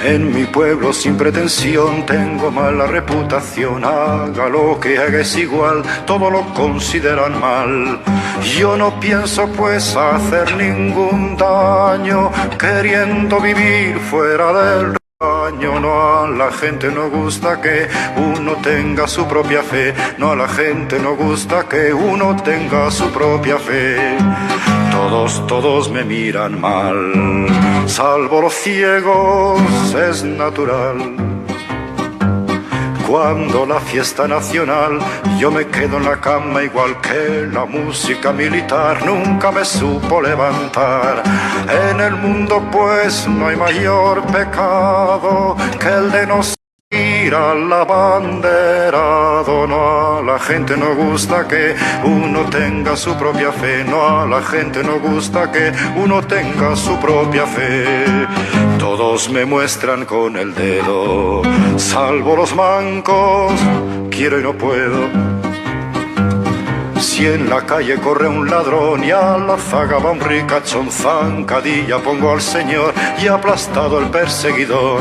En mi pueblo sin pretensión tengo mala reputación. Haga lo que haga es igual, todo lo consideran mal. Yo no pienso pues hacer ningún daño, queriendo vivir fuera del rebaño. No, a la gente no gusta que uno tenga su propia fe. No, a la gente no gusta que uno tenga su propia fe. Todos me miran mal, salvo los ciegos, es natural. Cuando la fiesta nacional, yo me quedo en la cama igual que la música militar nunca me supo levantar. En el mundo pues no hay mayor pecado que el de no ir al abanderado. No, a la gente no gusta que uno tenga su propia fe. No, a la gente no gusta que uno tenga su propia fe. Todos me muestran con el dedo, salvo los mancos, quiero y no puedo. Si en la calle corre un ladrón y a la zaga va un ricachón, zancadilla pongo al señor y aplastado el perseguidor.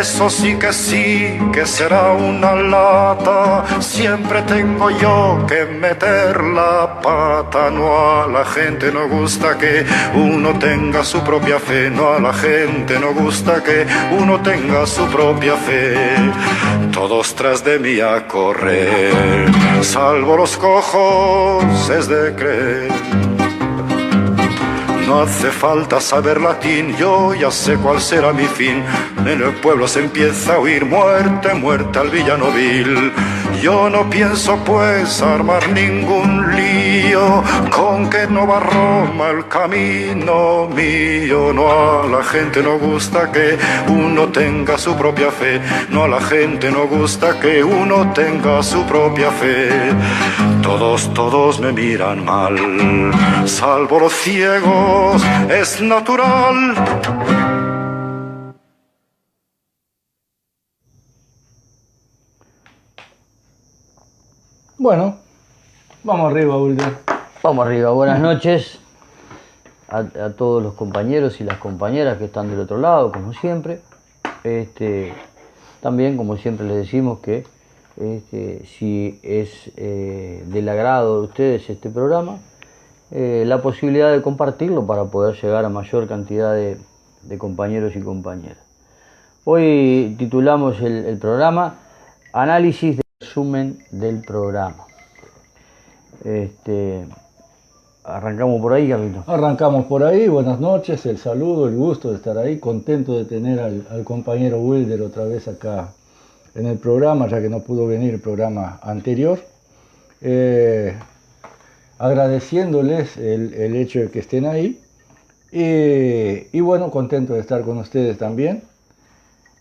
Eso sí, que será una lata, siempre tengo yo que meter la pata. No, a la gente no gusta que uno tenga su propia fe. No, a la gente no gusta que uno tenga su propia fe. Todos tras de mí a correr, salvo los cojos, es de creer. No hace falta saber latín, yo ya sé cuál será mi fin. En el pueblo se empieza a oír muerte, muerte al villano vil. Yo no pienso pues armar ningún lío, con que no va Roma el camino mío. No, a la gente no gusta que uno tenga su propia fe. No, a la gente no gusta que uno tenga su propia fe. Todos me miran mal, salvo los ciegos, es natural. Bueno, vamos arriba, Ulder. Vamos arriba, buenas noches a todos los compañeros y las compañeras que están del otro lado, como siempre. También, como siempre les decimos, que si es del agrado de ustedes este programa, la posibilidad de compartirlo para poder llegar a mayor cantidad de compañeros y compañeras. Hoy titulamos el programa Análisis de resumen del programa. Arrancamos por ahí, Carlito. Arrancamos por ahí, buenas noches, el saludo, el gusto de estar ahí, contento de tener al compañero Wilder otra vez acá en el programa, ya que no pudo venir el programa anterior. Agradeciéndoles el hecho de que estén ahí y bueno, contento de estar con ustedes también.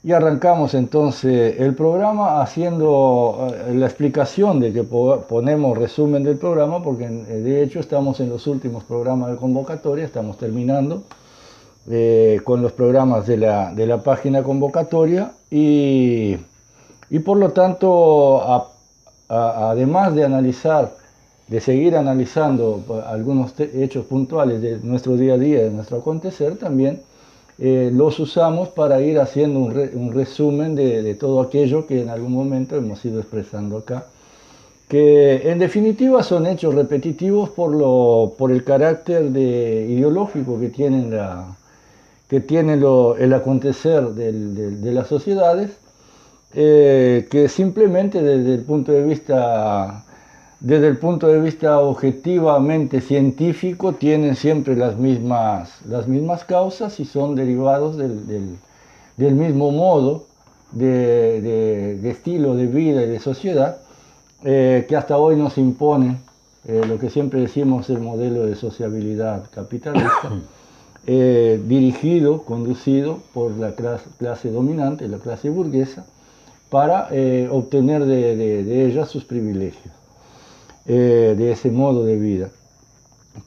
Y arrancamos entonces el programa haciendo la explicación de que ponemos resumen del programa, porque de hecho estamos en los últimos programas de convocatoria, estamos terminando con los programas de la página convocatoria y por lo tanto, además de analizar, de seguir analizando algunos hechos puntuales de nuestro día a día, de nuestro acontecer, también los usamos para ir haciendo un resumen de todo aquello que en algún momento hemos ido expresando acá, que en definitiva son hechos repetitivos por el carácter ideológico que tienen el acontecer de las sociedades, que simplemente desde el punto de vista objetivamente científico tienen siempre las mismas causas y son derivados del mismo modo de estilo de vida y de sociedad que hasta hoy nos impone lo que siempre decimos el modelo de sociabilidad capitalista, conducido por la clase dominante, la clase burguesa, para obtener de ella sus privilegios. De ese modo de vida.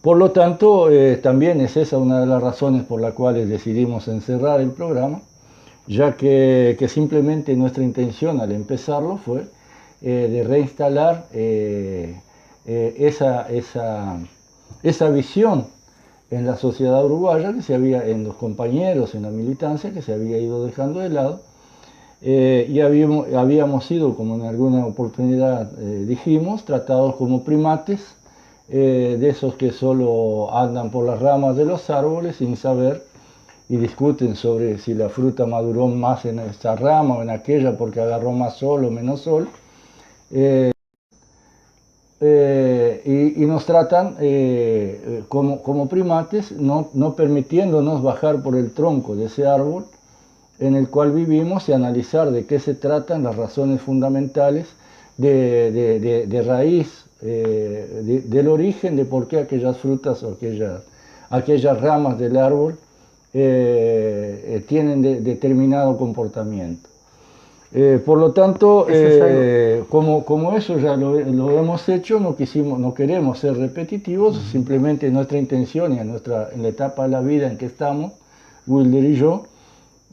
Por lo tanto, también es esa una de las razones por las cuales decidimos encerrar el programa, ya que simplemente nuestra intención al empezarlo fue de reinstalar esa visión en la sociedad uruguaya, que se había, en los compañeros, en la militancia, que se había ido dejando de lado. Y habíamos sido, como en alguna oportunidad dijimos, tratados como primates, de esos que solo andan por las ramas de los árboles sin saber y discuten sobre si la fruta maduró más en esta rama o en aquella porque agarró más sol o menos sol. Y nos tratan como primates, no permitiéndonos bajar por el tronco de ese árbol en el cual vivimos y analizar de qué se tratan las razones fundamentales de raíz, del origen de por qué aquellas frutas o aquellas ramas del árbol tienen determinado comportamiento. Por lo tanto, como eso ya lo hemos hecho, no queremos ser repetitivos, simplemente nuestra intención y en la etapa de la vida en que estamos, Wilder y yo,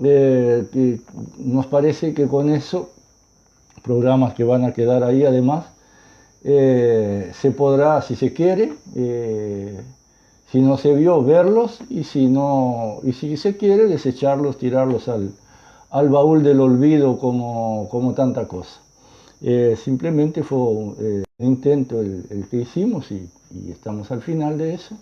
que nos parece que con eso, programas que van a quedar ahí además, se podrá, si se quiere, si no se vio, verlos, y si se quiere, desecharlos, tirarlos al baúl del olvido como tanta cosa. Simplemente fue un intento el que hicimos y estamos al final de eso.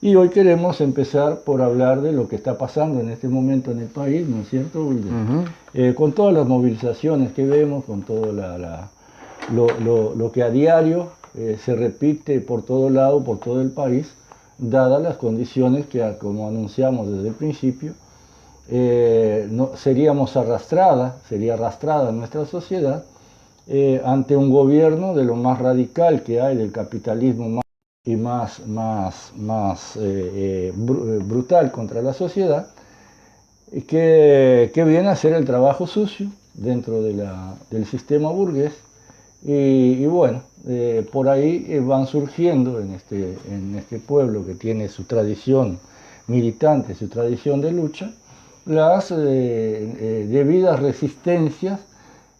Y hoy queremos empezar por hablar de lo que está pasando en este momento en el país, ¿no es cierto, Wilder? Con todas las movilizaciones que vemos, con todo lo que a diario se repite por todo lado, por todo el país, dadas las condiciones que, como anunciamos desde el principio, sería arrastrada nuestra sociedad ante un gobierno de lo más radical que hay, del capitalismo más brutal contra la sociedad, que viene a hacer el trabajo sucio dentro del sistema burgués. Y bueno, por ahí van surgiendo en este pueblo que tiene su tradición militante, su tradición de lucha, las debidas resistencias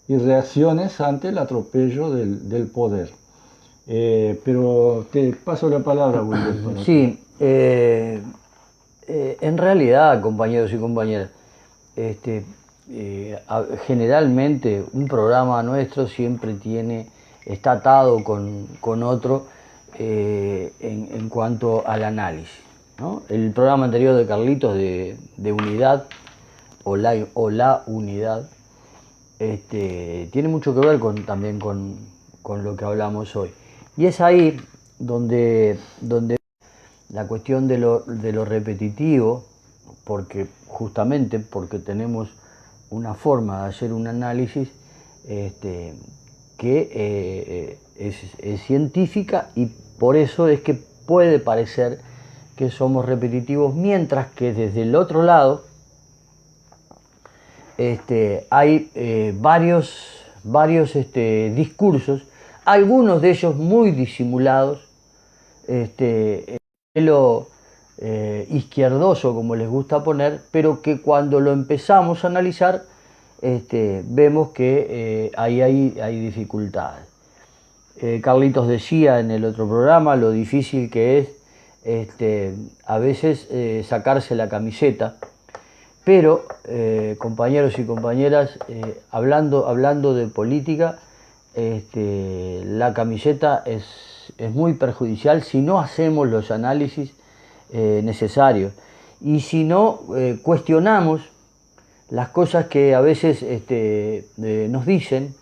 y reacciones ante el atropello del poder. Pero te paso la palabra, Wilder. Sí, en realidad, compañeros y compañeras, generalmente un programa nuestro siempre está atado con otro en cuanto al análisis, ¿no? El programa anterior de Carlitos de unidad o la unidad tiene mucho que ver también con lo que hablamos hoy. Y es ahí donde la cuestión de lo repetitivo, justamente porque tenemos una forma de hacer un análisis que es científica, y por eso es que puede parecer que somos repetitivos, mientras que desde el otro lado hay varios discursos, algunos de ellos muy disimulados, lo izquierdoso, como les gusta poner, pero que cuando lo empezamos a analizar vemos que ahí hay dificultades. Carlitos decía en el otro programa lo difícil que es a veces sacarse la camiseta, pero compañeros y compañeras, hablando de política, la camiseta es muy perjudicial si no hacemos los análisis necesarios y si no cuestionamos las cosas que a veces nos dicen,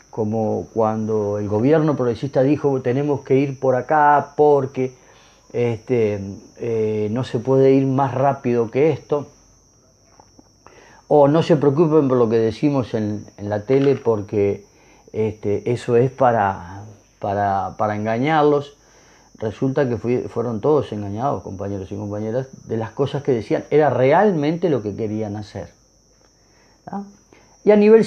como cuando el gobierno progresista dijo tenemos que ir por acá porque no se puede ir más rápido que esto, o no se preocupen por lo que decimos en la tele porque eso es para engañarlos. Resulta que fueron todos engañados, compañeros y compañeras, de las cosas que decían, era realmente lo que querían hacer, ¿no? Y a nivel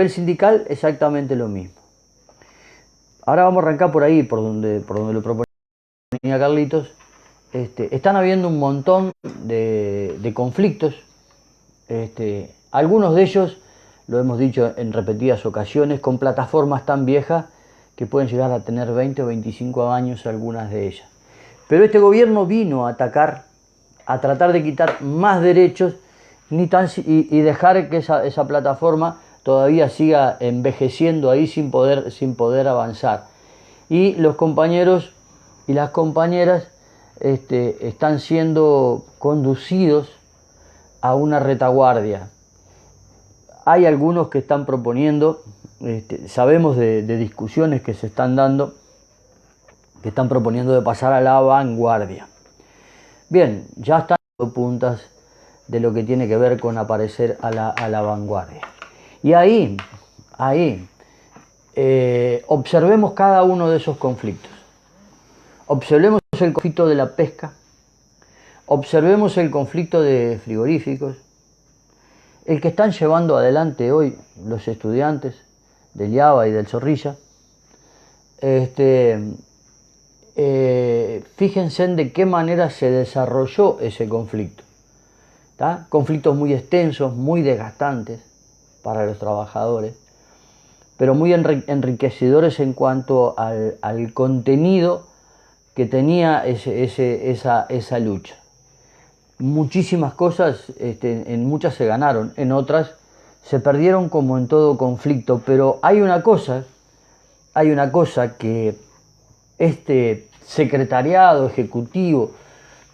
sindical exactamente lo mismo. Ahora vamos a arrancar por ahí, por donde lo proponía Carlitos. Están habiendo un montón de conflictos, algunos de ellos, lo hemos dicho en repetidas ocasiones, con plataformas tan viejas que pueden llegar a tener 20 o 25 años algunas de ellas. Pero este gobierno vino a atacar a tratar de quitar más derechos y dejar que esa plataforma todavía siga envejeciendo ahí sin poder avanzar. Y los compañeros y las compañeras están siendo conducidos a una retaguardia. Hay algunos que están proponiendo, sabemos de discusiones que se están dando, que están proponiendo de pasar a la vanguardia. Bien, ya están dando puntas de lo que tiene que ver con aparecer a la vanguardia. Y ahí observemos cada uno de esos conflictos. Observemos el conflicto de la pesca, observemos el conflicto de frigoríficos, el que están llevando adelante hoy los estudiantes del IABA y del Zorrilla. Fíjense en de qué manera se desarrolló ese conflicto. ¿Tá? Conflictos muy extensos, muy desgastantes para los trabajadores, pero muy enriquecedores en cuanto al contenido que tenía esa lucha. Muchísimas cosas, en muchas se ganaron, en otras se perdieron como en todo conflicto, pero hay una cosa que este secretariado ejecutivo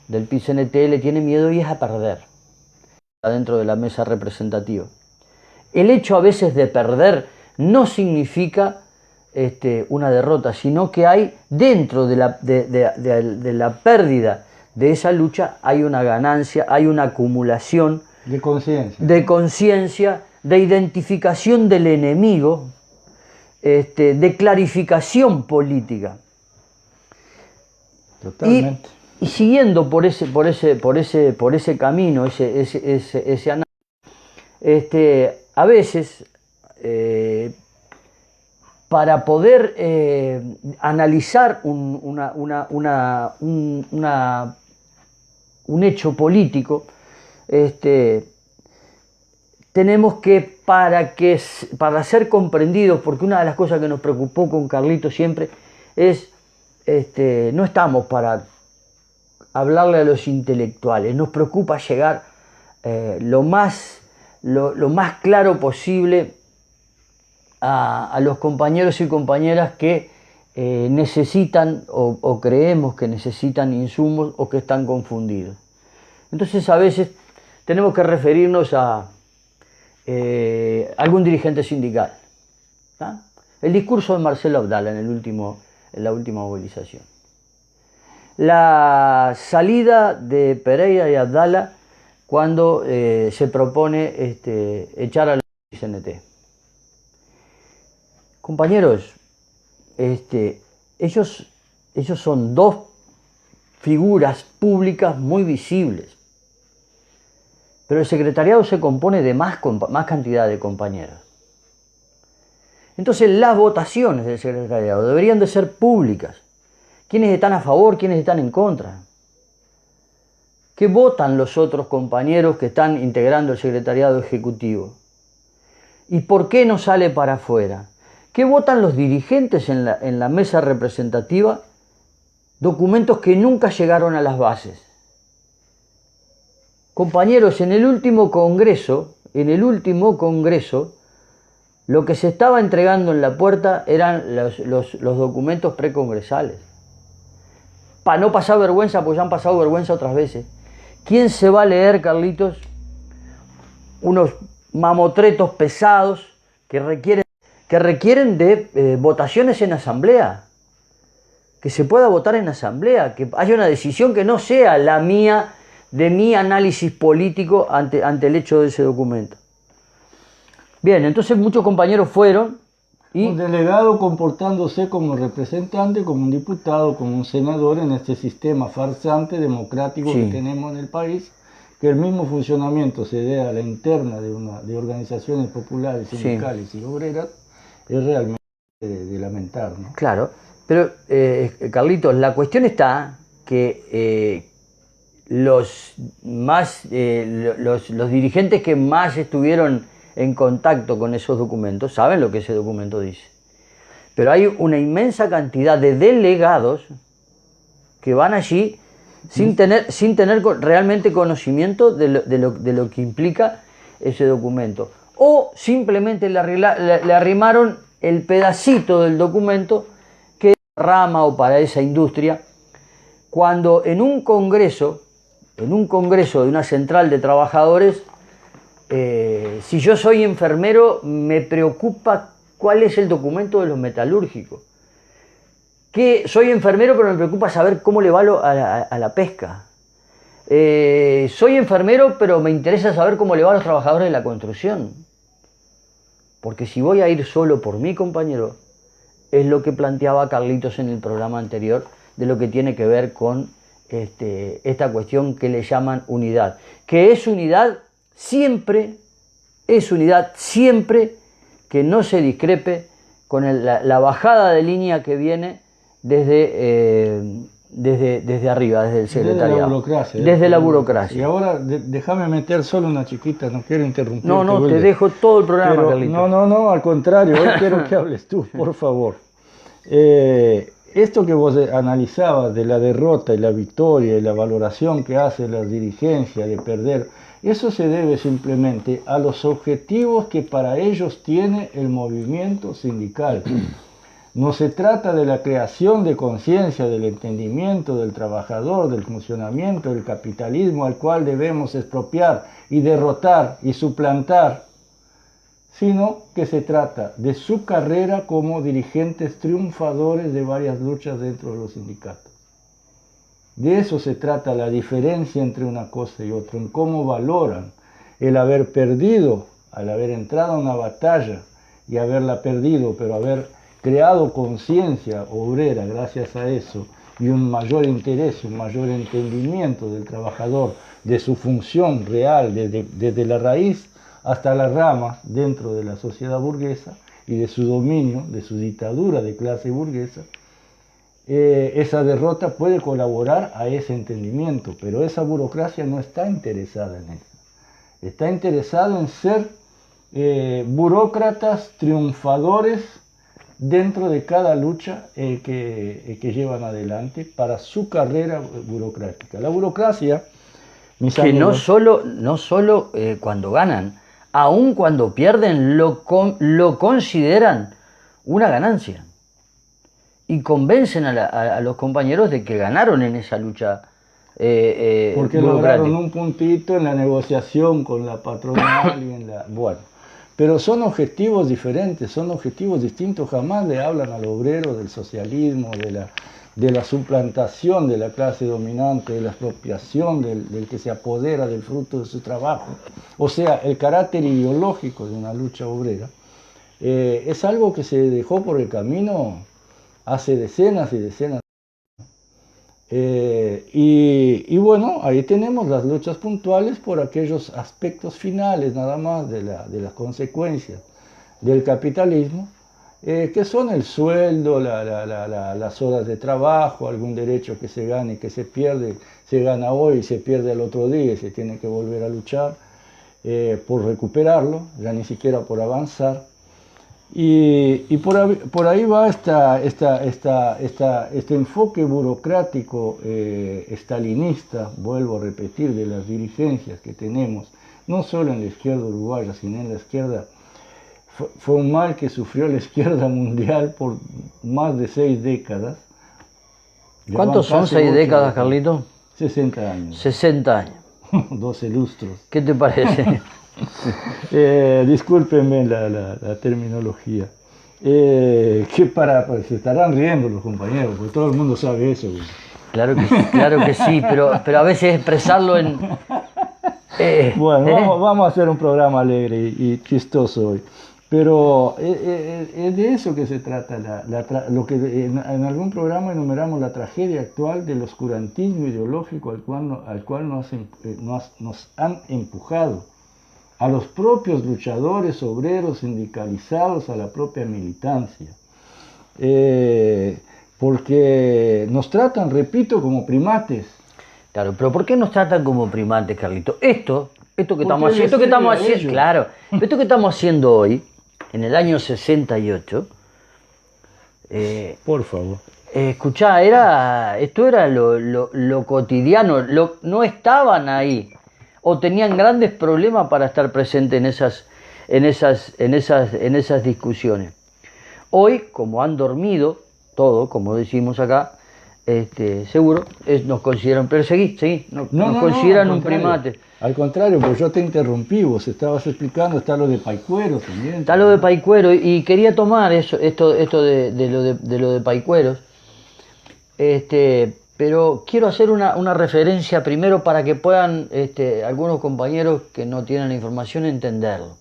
del PIT-CNT le tiene miedo, y es a perder dentro de la mesa representativa. El hecho a veces de perder no significa una derrota, sino que hay dentro de la pérdida de esa lucha hay una ganancia, hay una acumulación de conciencia, de identificación del enemigo, de clarificación política. Totalmente. Y siguiendo por ese camino, ese análisis, a veces para poder analizar un hecho político, tenemos que, para ser comprendidos, porque una de las cosas que nos preocupó con Carlito siempre es, no estamos para hablarle a los intelectuales, nos preocupa llegar lo más claro posible a los compañeros y compañeras que necesitan o creemos que necesitan insumos o que están confundidos. Entonces a veces tenemos que referirnos a algún dirigente sindical. ¿Tá? El discurso de Marcelo Abdala en la última movilización. La salida de Pereira y Abdala cuando se propone echar a la CNT. Compañeros, ellos son dos figuras públicas muy visibles, pero el secretariado se compone de más cantidad de compañeros. Entonces las votaciones del secretariado deberían de ser públicas. ¿Quiénes están a favor? ¿Quiénes están en contra? ¿Qué votan los otros compañeros que están integrando el secretariado ejecutivo? ¿Y por qué no sale para afuera? ¿Qué votan los dirigentes en la mesa representativa? Documentos que nunca llegaron a las bases. Compañeros, en el último congreso, lo que se estaba entregando en la puerta eran los documentos precongresales. Para no pasar vergüenza, pues ya han pasado vergüenza otras veces. ¿Quién se va a leer, Carlitos, unos mamotretos pesados que requieren de votaciones en asamblea? Que se pueda votar en asamblea, que haya una decisión que no sea la mía, de mi análisis político ante el hecho de ese documento. Bien, entonces muchos compañeros fueron y... Un delegado comportándose como representante, como un diputado, como un senador en este sistema farsante democrático que tenemos en el país, que el mismo funcionamiento se dé a la interna de organizaciones populares, sindicales y obreras, es realmente de lamentar, ¿no? Claro, pero Carlitos, la cuestión está que los dirigentes que más estuvieron en contacto con esos documentos saben lo que ese documento dice. Pero hay una inmensa cantidad de delegados que van allí sin tener realmente conocimiento de lo que implica ese documento. O simplemente le arrimaron el pedacito del documento que es rama o para esa industria, cuando en un congreso de una central de trabajadores, si yo soy enfermero, me preocupa cuál es el documento de los metalúrgicos. Que soy enfermero, pero me preocupa saber cómo le va a la pesca. Soy enfermero, pero me interesa saber cómo le va a los trabajadores de la construcción. Porque si voy a ir solo por mi compañero, es lo que planteaba Carlitos en el programa anterior, de lo que tiene que ver con esta cuestión que le llaman unidad. Que es unidad siempre que no se discrepe con la bajada de línea que viene desde arriba, desde el secretariado. Desde la burocracia. Y ahora déjame meter solo una chiquita, no quiero interrumpir. No, te dejo todo el programa, Carlitos. No, al contrario, hoy quiero que hables tú, por favor. Esto que vos analizabas de la derrota y la victoria y la valoración que hace la dirigencia de perder, eso se debe simplemente a los objetivos que para ellos tiene el movimiento sindical. No se trata de la creación de conciencia, del entendimiento del trabajador, del funcionamiento del capitalismo al cual debemos expropiar y derrotar y suplantar, sino que se trata de su carrera como dirigentes triunfadores de varias luchas dentro de los sindicatos. De eso se trata la diferencia entre una cosa y otra, en cómo valoran el haber perdido, al haber entrado a una batalla y haberla perdido, pero haber creado conciencia obrera gracias a eso, y un mayor interés, un mayor entendimiento del trabajador, de su función real, desde la raíz hasta la rama dentro de la sociedad burguesa y de su dominio, de su dictadura de clase burguesa. Esa derrota puede colaborar a ese entendimiento, pero esa burocracia no está interesada en eso. Está interesada en ser burócratas triunfadores dentro de cada lucha que llevan adelante para su carrera burocrática. La burocracia, mis amigos, no solo cuando ganan, aun cuando pierden, lo consideran una ganancia. Y convencen a los compañeros de que ganaron en esa lucha porque lograron un puntito en la negociación con la patronal y en la... Bueno, pero son objetivos diferentes, son objetivos distintos. Jamás le hablan al obrero del socialismo, de la suplantación de la clase dominante, de la expropiación del que se apodera del fruto de su trabajo. O sea, el carácter ideológico de una lucha obrera es algo que se dejó por el camino hace decenas y decenas. Y bueno, ahí tenemos las luchas puntuales por aquellos aspectos finales nada más de las consecuencias del capitalismo, que son el sueldo, las horas de trabajo, algún derecho que se gane y que se pierde, se gana hoy y se pierde al otro día y se tiene que volver a luchar por recuperarlo, ya ni siquiera por avanzar. Y por ahí va este enfoque burocrático estalinista, vuelvo a repetir, de las dirigencias que tenemos, no solo en la izquierda uruguaya, sino en la izquierda. Fue un mal que sufrió la izquierda mundial por más de 6 décadas. ¿Cuántos son 6 décadas, Carlito? 60 años. 60 años. 12 lustros. ¿Qué te parece? Discúlpenme la terminología. Que se estarán riendo los compañeros, porque todo el mundo sabe eso. Claro que sí, pero a veces expresarlo en... Bueno, vamos a hacer un programa alegre y chistoso hoy. Pero es de eso que se trata, lo que en algún programa enumeramos la tragedia actual del oscurantismo ideológico al cual nos han empujado a los propios luchadores obreros sindicalizados, a la propia militancia. Porque nos tratan, repito, como primates. Claro, pero ¿por qué nos tratan como primates, Carlito? Esto que estamos haciendo, claro, esto que estamos haciendo hoy, en el año 68, por favor, Escuchá, esto era lo cotidiano, no estaban ahí o tenían grandes problemas para estar presentes en esas discusiones. Hoy, como han dormido todo, como decimos acá, seguro nos consideran, pero seguí, nos consideran un primate. Al contrario, pues yo te interrumpí, vos estabas explicando, está lo de Paicueros también. Está lo de Paicuero y quería tomar esto de lo de Paicueros, pero quiero hacer una referencia primero para que puedan algunos compañeros que no tienen la información entenderlo.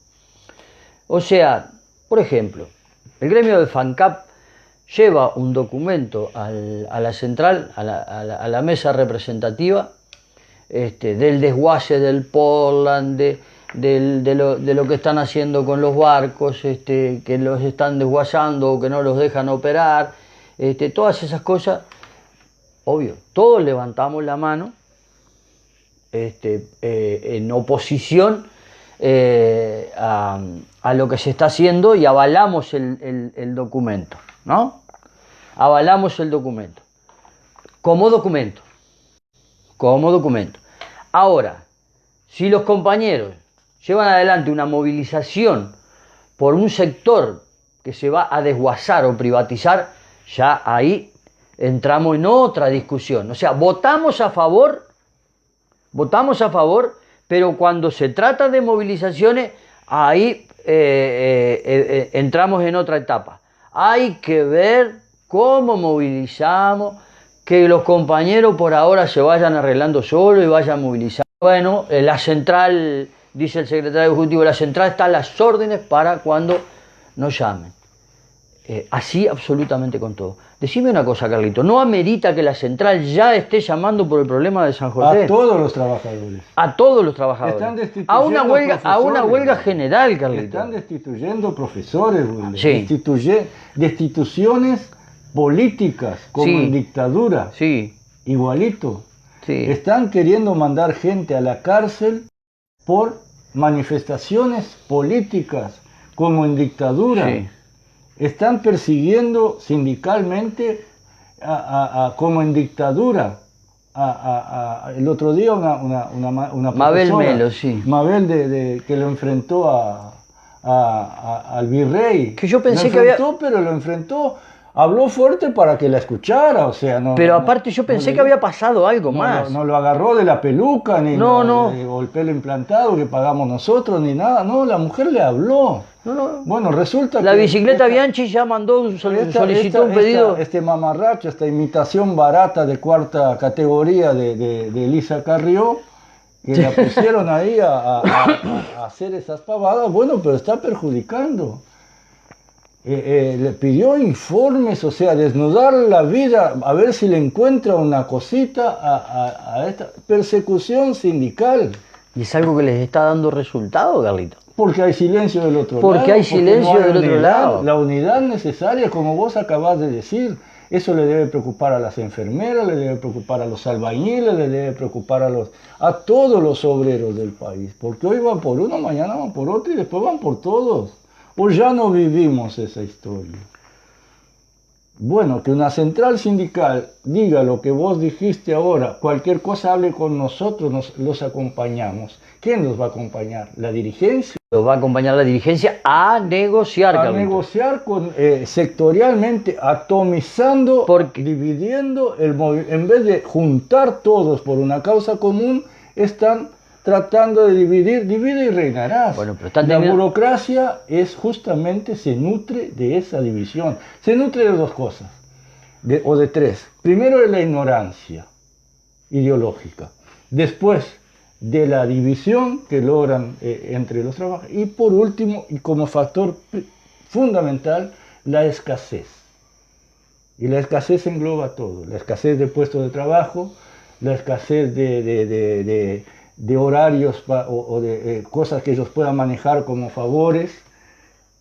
O sea, por ejemplo, el gremio de FANCAP lleva un documento a la central, a la mesa representativa, del desguace del Portland, de lo que están haciendo con los barcos, que los están desguazando o que no los dejan operar, todas esas cosas. Obvio, todos levantamos la mano en oposición a lo que se está haciendo y avalamos el documento, ¿no? Avalamos el documento. Como documento. Ahora, si los compañeros llevan adelante una movilización por un sector que se va a desguazar o privatizar, ya ahí entramos en otra discusión. O sea, votamos a favor, pero cuando se trata de movilizaciones, ahí entramos en otra etapa. Hay que ver cómo movilizamos, que los compañeros por ahora se vayan arreglando solos y vayan movilizando. Bueno, la central, dice el secretario ejecutivo, la central está a las órdenes para cuando nos llamen. Así absolutamente con todo. Decime una cosa, Carlito, ¿no amerita que la central ya esté llamando por el problema de San José? A todos los trabajadores. A todos los trabajadores. Están destituyendo a una huelga general, Carlito. Están destituyendo profesores, Sí. Destituciones políticas, como Sí. en dictadura. Sí, Igualito. sí. Están queriendo mandar gente a la cárcel por manifestaciones políticas, como en dictadura. Sí. Están persiguiendo sindicalmente como en dictadura. El otro día una Mabel profesora, Melo, sí. Mabel que lo enfrentó al virrey. Que yo pensé lo que había- enfrentó, pero lo enfrentó, habló fuerte para que la escuchara, o sea, no. Pero no, aparte yo pensé no que había pasado algo más. No lo agarró de la peluca, ni No. o el pelo implantado que pagamos nosotros, ni nada. No, la mujer le habló. No. Bueno, resulta La que bicicleta Bianchi ya mandó, solicitó un pedido. Este mamarracho, esta imitación barata de cuarta categoría de Elisa Carrió, que la pusieron ahí a hacer esas pavadas, bueno, pero está perjudicando. Le pidió informes, o sea, desnudar la vida, a ver si le encuentra una cosita a esta persecución sindical. Y es algo que les está dando resultado, Carlito. Porque hay silencio del otro lado. Porque hay silencio del otro lado. La unidad necesaria, como vos acabás de decir, eso le debe preocupar a las enfermeras, le debe preocupar a los albañiles, le debe preocupar a todos los obreros del país. Porque hoy van por uno, mañana van por otro y después van por todos. O ya no vivimos esa historia. Bueno, que una central sindical diga lo que vos dijiste ahora, cualquier cosa hable con nosotros, los acompañamos. ¿Quién los va a acompañar? ¿La dirigencia? Los va a acompañar la dirigencia a negociar, A Carlito. negociar sectorialmente, atomizando, dividiendo, en vez de juntar todos por una causa común, están tratando de dividir, divide y reinarás. Bueno, pero están la teniendo... burocracia se nutre de esa división. Se nutre de dos cosas, o de tres. Primero de la ignorancia ideológica. Después de la división que logran entre los trabajadores. Y por último, y como factor fundamental, la escasez. Y la escasez engloba todo. La escasez de puestos de trabajo, la escasez de horarios o de cosas que ellos puedan manejar como favores.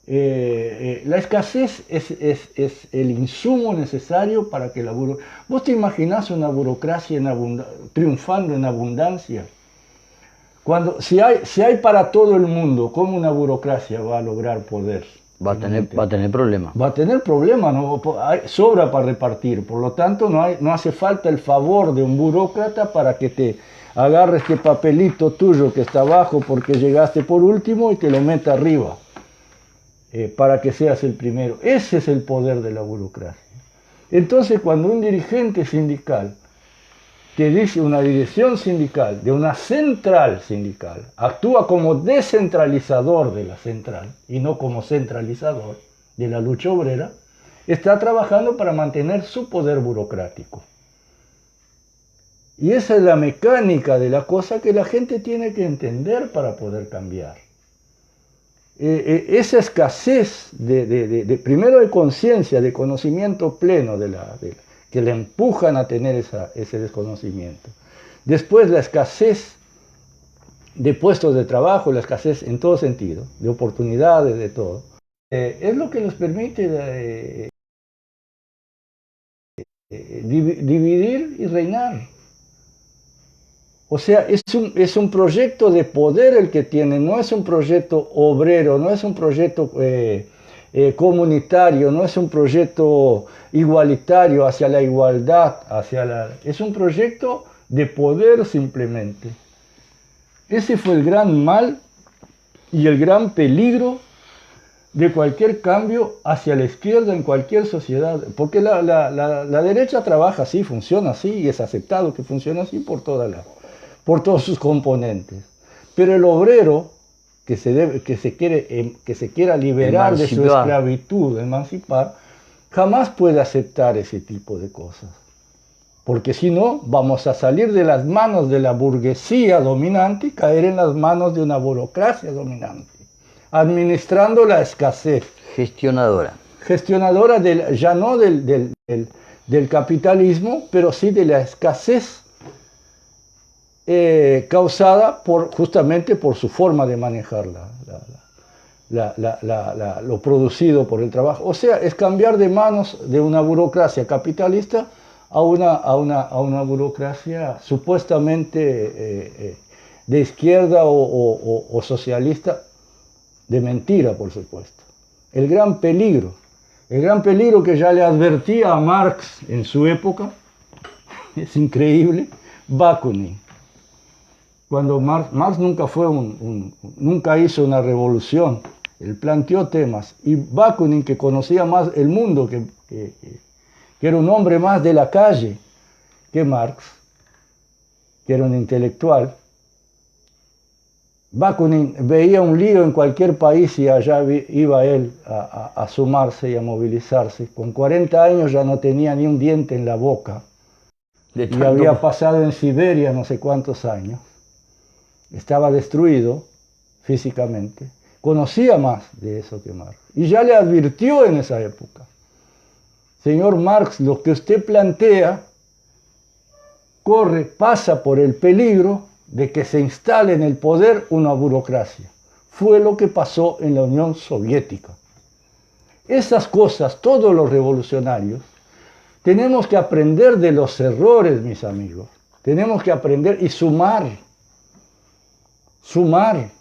La escasez es el insumo necesario para que la burocracia... ¿Vos te imaginás una burocracia triunfando en abundancia? Si hay para todo el mundo, ¿cómo una burocracia va a lograr poder? Va a tener problemas. Va a tener problemas, ¿no? Sobra para repartir, por lo tanto no hace falta el favor de un burócrata para que te agarre este papelito tuyo que está abajo porque llegaste por último y te lo meta arriba, para que seas el primero. Ese es el poder de la burocracia. Entonces, cuando un dirigente sindical te dice, una dirección sindical, de una central sindical, actúa como descentralizador de la central y no como centralizador de la lucha obrera, está trabajando para mantener su poder burocrático. Y esa es la mecánica de la cosa que la gente tiene que entender para poder cambiar. Esa escasez primero de conciencia, de conocimiento pleno que le empujan a tener ese desconocimiento. Después la escasez de puestos de trabajo, la escasez en todo sentido, de oportunidades, de todo, es lo que nos permite dividir y reinar. O sea, es un proyecto de poder el que tiene, no es un proyecto obrero, no es un proyecto comunitario, no es un proyecto igualitario hacia la igualdad, es un proyecto de poder simplemente. Ese fue el gran mal y el gran peligro de cualquier cambio hacia la izquierda en cualquier sociedad, porque la derecha trabaja así, funciona así y es aceptado que funcione así por todos sus componentes. Pero el obrero que se quiera liberar de su esclavitud, emancipar, jamás puede aceptar ese tipo de cosas. Porque si no, vamos a salir de las manos de la burguesía dominante y caer en las manos de una burocracia dominante, administrando la escasez. Gestionadora. Gestionadora ya no del capitalismo, pero sí de la escasez causada justamente por su forma de manejar lo producido por el trabajo. O sea, es cambiar de manos de una burocracia capitalista a una burocracia supuestamente de izquierda o socialista, de mentira, por supuesto. El gran peligro que ya le advertía a Marx en su época, es increíble, Bakunin. Cuando Marx nunca hizo una revolución, él planteó temas, y Bakunin, que conocía más el mundo, que era un hombre más de la calle que Marx, que era un intelectual, Bakunin veía un lío en cualquier país y allá iba él a sumarse y a movilizarse. Con 40 años ya no tenía ni un diente en la boca y había pasado en Siberia no sé cuántos años. Estaba destruido físicamente, conocía más de eso que Marx. Y ya le advirtió en esa época: señor Marx, lo que usted plantea pasa por el peligro de que se instale en el poder una burocracia. Fue lo que pasó en la Unión Soviética. Esas cosas, todos los revolucionarios, tenemos que aprender de los errores, mis amigos. Tenemos que aprender y sumar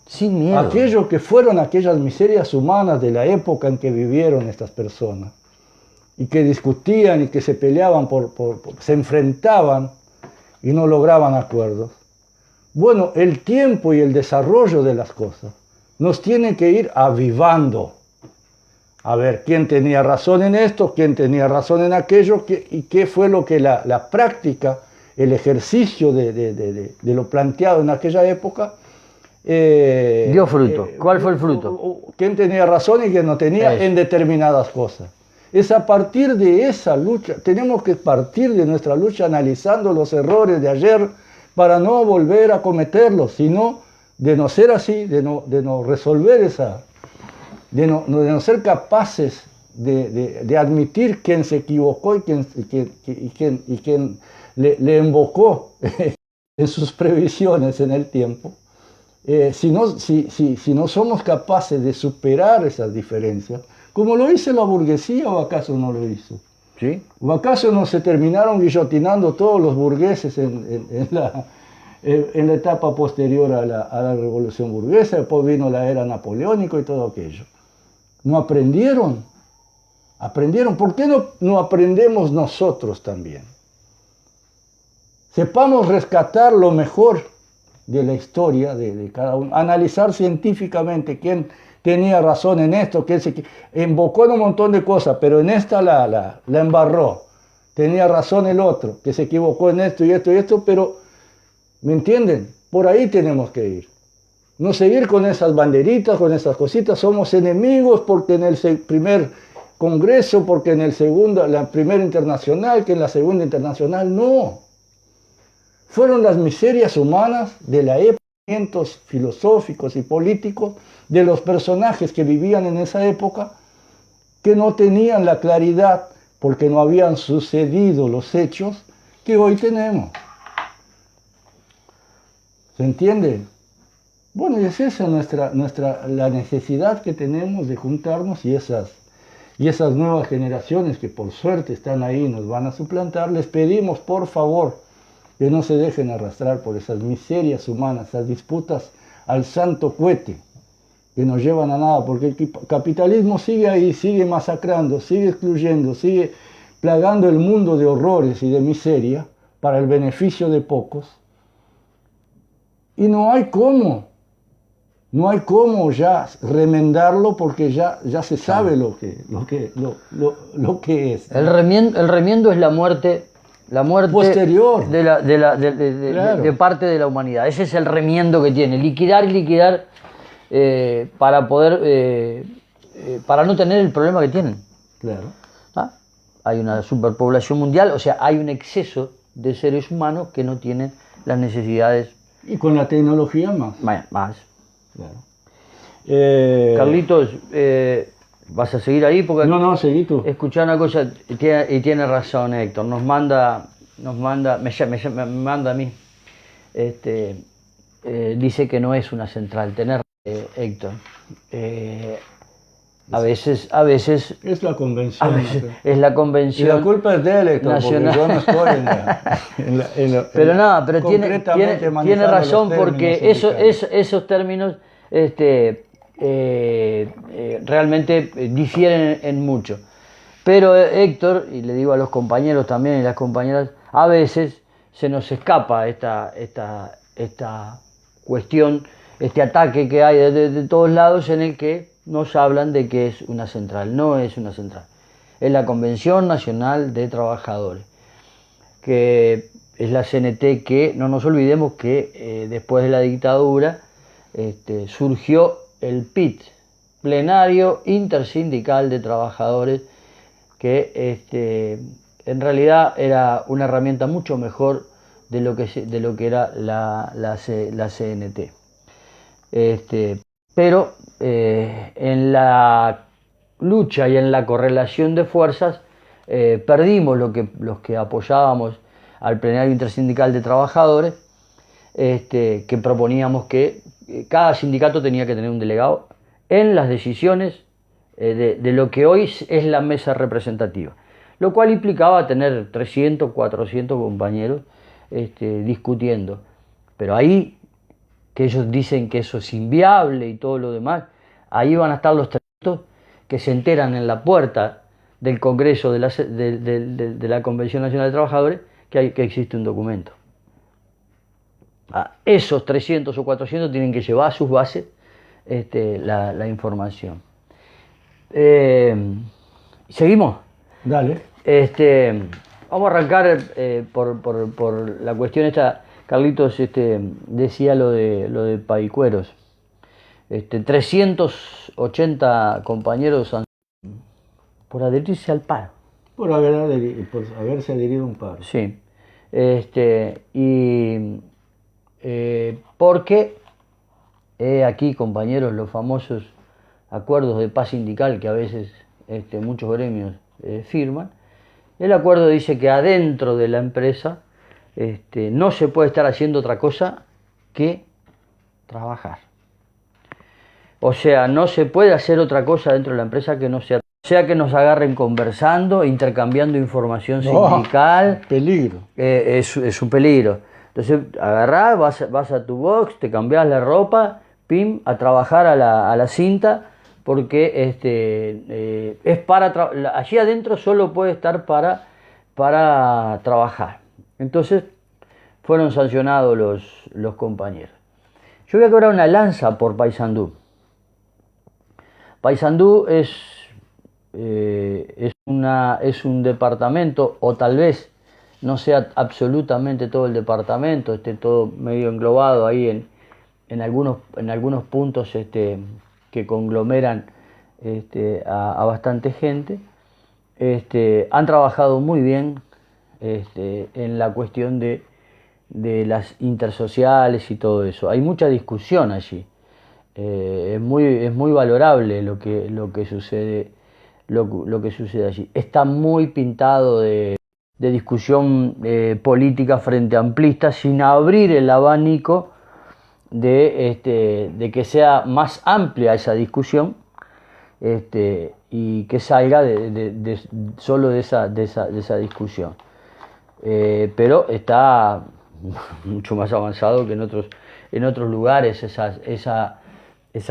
sin miedo aquello que fueron aquellas miserias humanas de la época en que vivieron estas personas y que discutían y que se peleaban, se enfrentaban y no lograban acuerdos. Bueno, el tiempo y el desarrollo de las cosas nos tiene que ir avivando. A ver, quién tenía razón en esto, quién tenía razón en aquello, y qué fue lo que la práctica, el ejercicio de lo planteado en aquella época dio fruto. ¿Cuál fue el fruto? ¿Quién tenía razón y quién no tenía en determinadas cosas? Es a partir de esa lucha, tenemos que partir de nuestra lucha analizando los errores de ayer para no volver a cometerlos, sino de no ser así, de no resolver de no ser capaces de admitir quién se equivocó y quién le embocó en sus previsiones en el tiempo. Si no somos capaces de superar esas diferencias, como lo hizo la burguesía, ¿o acaso no lo hizo? ¿Sí? ¿O acaso no se terminaron guillotinando todos los burgueses en la etapa posterior a la revolución burguesa? Después vino la era napoleónica y todo aquello. ¿No aprendieron? ¿Aprendieron? ¿Por qué no aprendemos nosotros también? Sepamos rescatar lo mejor de la historia de cada uno, analizar científicamente quién tenía razón en esto, quién se embocó en un montón de cosas, pero en esta la embarró. Tenía razón el otro, que se equivocó en esto y esto y esto, pero, ¿me entienden? Por ahí tenemos que ir. No seguir con esas banderitas, con esas cositas, somos enemigos porque en el primer congreso, porque en el segundo, la primera internacional, que en la segunda internacional, no. Fueron las miserias humanas de la época, filosóficos y políticos de los personajes que vivían en esa época, que no tenían la claridad porque no habían sucedido los hechos que hoy tenemos. ¿Se entiende? Bueno, y es esa la necesidad que tenemos de juntarnos y esas nuevas generaciones que por suerte están ahí y nos van a suplantar, les pedimos por favor que no se dejen arrastrar por esas miserias humanas, esas disputas al santo cohete que no llevan a nada, porque el capitalismo sigue ahí, sigue masacrando, sigue excluyendo, sigue plagando el mundo de horrores y de miseria para el beneficio de pocos. Y no hay cómo ya remendarlo porque ya se sabe lo que es. El remiendo es la muerte posterior de parte de la humanidad. Ese es el remiendo que tiene, liquidar para poder para no tener el problema que tienen. Claro. ¿Ah? Hay una superpoblación mundial, o sea, hay un exceso de seres humanos que no tienen las necesidades. Y con la tecnología más. Más. Claro. Carlitos, ¿vas a seguir ahí? Porque no, seguí tú. Escuchá una cosa, y tiene razón Héctor, me manda a mí, dice que no es una central, tener Héctor. A veces es la convención. Es la convención. Y la culpa es de él, Héctor, nacional. porque yo no estoy pero tiene razón, porque esos términos realmente difieren en mucho. Pero Héctor, y le digo a los compañeros también y las compañeras, a veces se nos escapa esta cuestión, este ataque que hay de todos lados en el que nos hablan de que es una central. No es una central. Es la Convención Nacional de Trabajadores, que es la CNT que, no nos olvidemos que después de la dictadura surgió el PIT, Plenario Intersindical de Trabajadores, que en realidad era una herramienta mucho mejor de lo que era la CNT. Pero en la lucha y en la correlación de fuerzas perdimos los que apoyábamos al Plenario Intersindical de Trabajadores, que proponíamos que cada sindicato tenía que tener un delegado en las decisiones de lo que hoy es la mesa representativa, lo cual implicaba tener 300, 400 compañeros discutiendo. Pero ahí, que ellos dicen que eso es inviable y todo lo demás, ahí van a estar los 300 que se enteran en la puerta del Congreso de la Convención Nacional de Trabajadores que existe un documento. Esos 300 o 400 tienen que llevar a sus bases la información. ¿Seguimos? Dale. Vamos a arrancar por la cuestión esta. Carlitos decía lo de Paicueros. 380 compañeros por adherirse al paro. Por haberse adherido a un paro. Sí. Porque aquí, compañeros, los famosos acuerdos de paz sindical que a veces muchos gremios firman. El acuerdo dice que adentro de la empresa no se puede estar haciendo otra cosa que trabajar. O sea, no se puede hacer otra cosa dentro de la empresa que no sea. O sea, que nos agarren conversando, intercambiando información sindical. Peligro. Es un peligro. Entonces, agarrás, vas a tu box, te cambiás la ropa, pim, a trabajar a la cinta, porque es allí adentro solo puede estar para trabajar. Entonces fueron sancionados los compañeros. Yo voy a quebrar una lanza por Paysandú. Paysandú es un departamento, o tal vez no sea absolutamente todo el departamento, esté todo medio englobado ahí en algunos puntos que conglomeran a bastante gente. Han trabajado muy bien en la cuestión de las intersociales y todo eso. Hay mucha discusión allí. Es muy valorable lo que sucede allí. Está muy pintado de discusión política frente amplista, sin abrir el abanico de que sea más amplia esa discusión, y que salga solo de esa discusión. Pero está mucho más avanzado que en otros lugares esa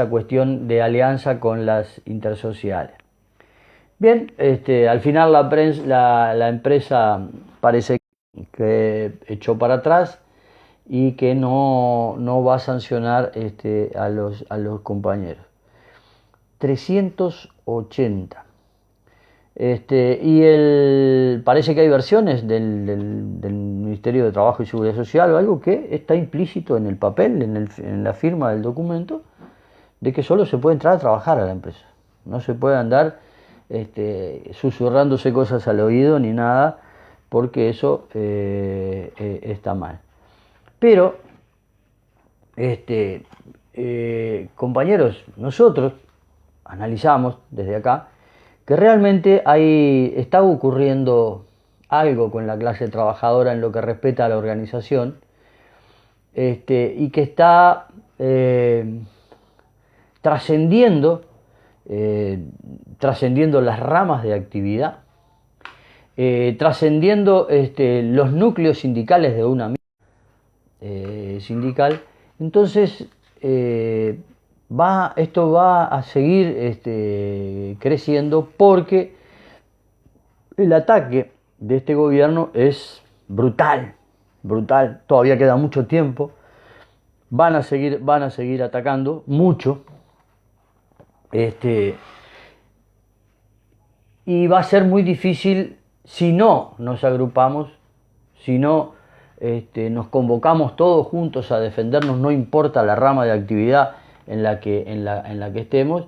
cuestión de alianza con las intersociales. Bien, al final la empresa parece que echó para atrás y que no va a sancionar a los compañeros. 380. Parece que hay versiones del Ministerio de Trabajo y Seguridad Social o algo que está implícito en el papel, en la firma del documento, de que solo se puede entrar a trabajar a la empresa. No se puede andar susurrándose cosas al oído ni nada, porque eso está mal. Pero, compañeros, nosotros analizamos desde acá que realmente está ocurriendo algo con la clase trabajadora en lo que respecta a la organización, y que está trascendiendo las ramas de actividad, trascendiendo los núcleos sindicales de una sindical. Entonces esto va a seguir creciendo, porque el ataque de este gobierno es brutal. Todavía queda mucho tiempo. Van a seguir atacando mucho. Y va a ser muy difícil si no nos agrupamos, si no nos convocamos todos juntos a defendernos, no importa la rama de actividad en la que estemos.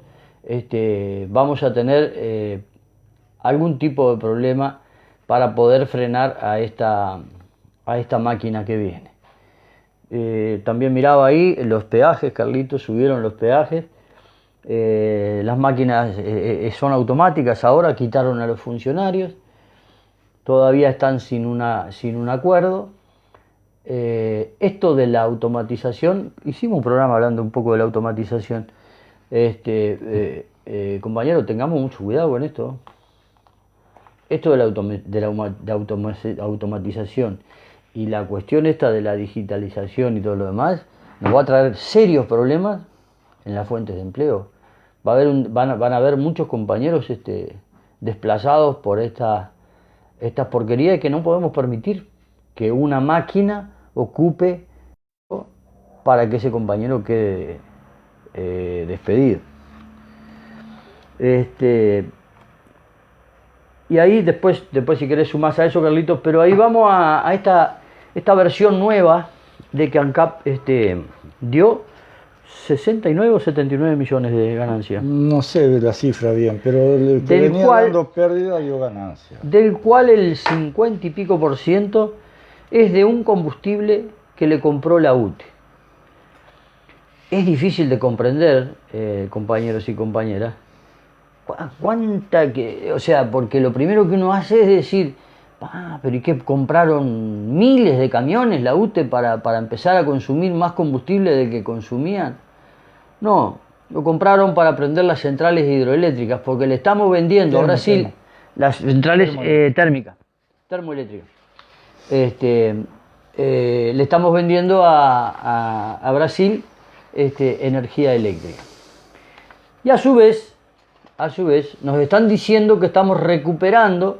Vamos a tener algún tipo de problema para poder frenar a esta máquina que viene. También miraba ahí los peajes, Carlitos, subieron los peajes. Las máquinas son automáticas ahora, quitaron a los funcionarios, todavía están sin un acuerdo. Esto de la automatización, hicimos un programa hablando un poco de la automatización. Compañeros, tengamos mucho cuidado con esto. Esto de la automatización y la cuestión esta de la digitalización y todo lo demás nos va a traer serios problemas en las fuentes de empleo. Van a haber muchos compañeros desplazados por estas porquerías, que no podemos permitir que una máquina ocupe para que ese compañero quede despedido. Y ahí después si querés sumás a eso, Carlitos, pero ahí vamos a esta versión nueva de que ANCAP dio 69 o 79 millones de ganancias. No sé la cifra bien, pero el que venía dando pérdida dio ganancia. Del cual el 50 y pico % es de un combustible que le compró la UTE. Es difícil de comprender, compañeros y compañeras, porque lo primero que uno hace es decir, pero ¿y qué? ¿Compraron miles de camiones la UTE para empezar a consumir más combustible del que consumían? No, lo compraron para prender las centrales hidroeléctricas, porque le estamos vendiendo a Brasil las centrales termoeléctricas. Le estamos vendiendo a Brasil energía eléctrica. Y a su vez a su vez, nos están diciendo que estamos recuperando,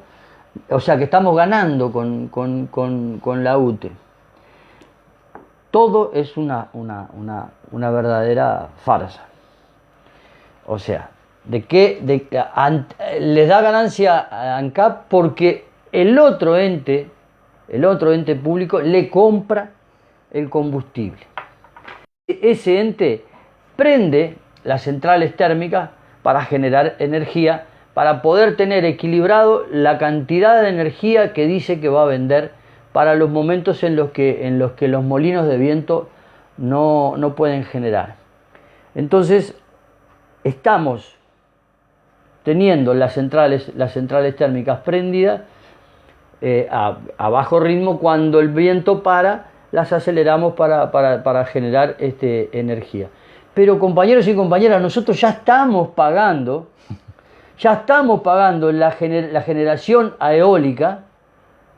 o sea, que estamos ganando con la UTE. Todo es una verdadera farsa. O sea, les da ganancia a ANCAP porque el otro ente público le compra el combustible. Ese ente prende las centrales térmicas para generar energía, para poder tener equilibrado la cantidad de energía que dice que va a vender para los momentos en los que los molinos de viento no pueden generar. Entonces, estamos teniendo las centrales térmicas prendidas a bajo ritmo. Cuando el viento para, las aceleramos para generar energía. Pero, compañeros y compañeras, nosotros ya estamos pagando la generación eólica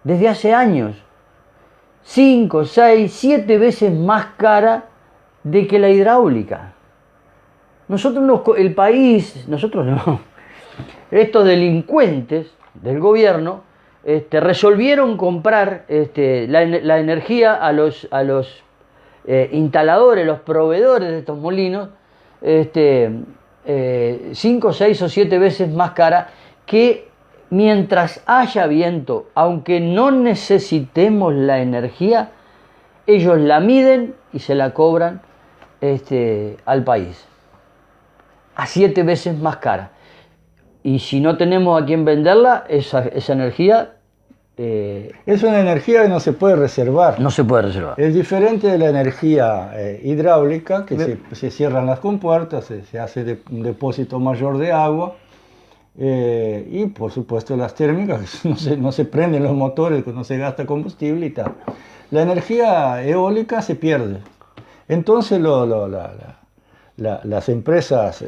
desde hace años. 5, 6, 7 veces más cara de que la hidráulica. El país, nosotros no, estos delincuentes del gobierno resolvieron comprar la energía a los instaladores, los proveedores de estos molinos, 5, 6 o 7 veces más cara, que mientras haya viento, aunque no necesitemos la energía, ellos la miden y se la cobran al país a 7 veces más cara. Y si no tenemos a quién venderla, esa energía es una energía que no se puede reservar. no se puede reservar. Es diferente de la energía hidráulica, que se cierran las compuertas, se hace un depósito mayor de agua, y por supuesto las térmicas, no se prenden los motores, no se gasta combustible y tal. La energía eólica se pierde. Entonces las empresas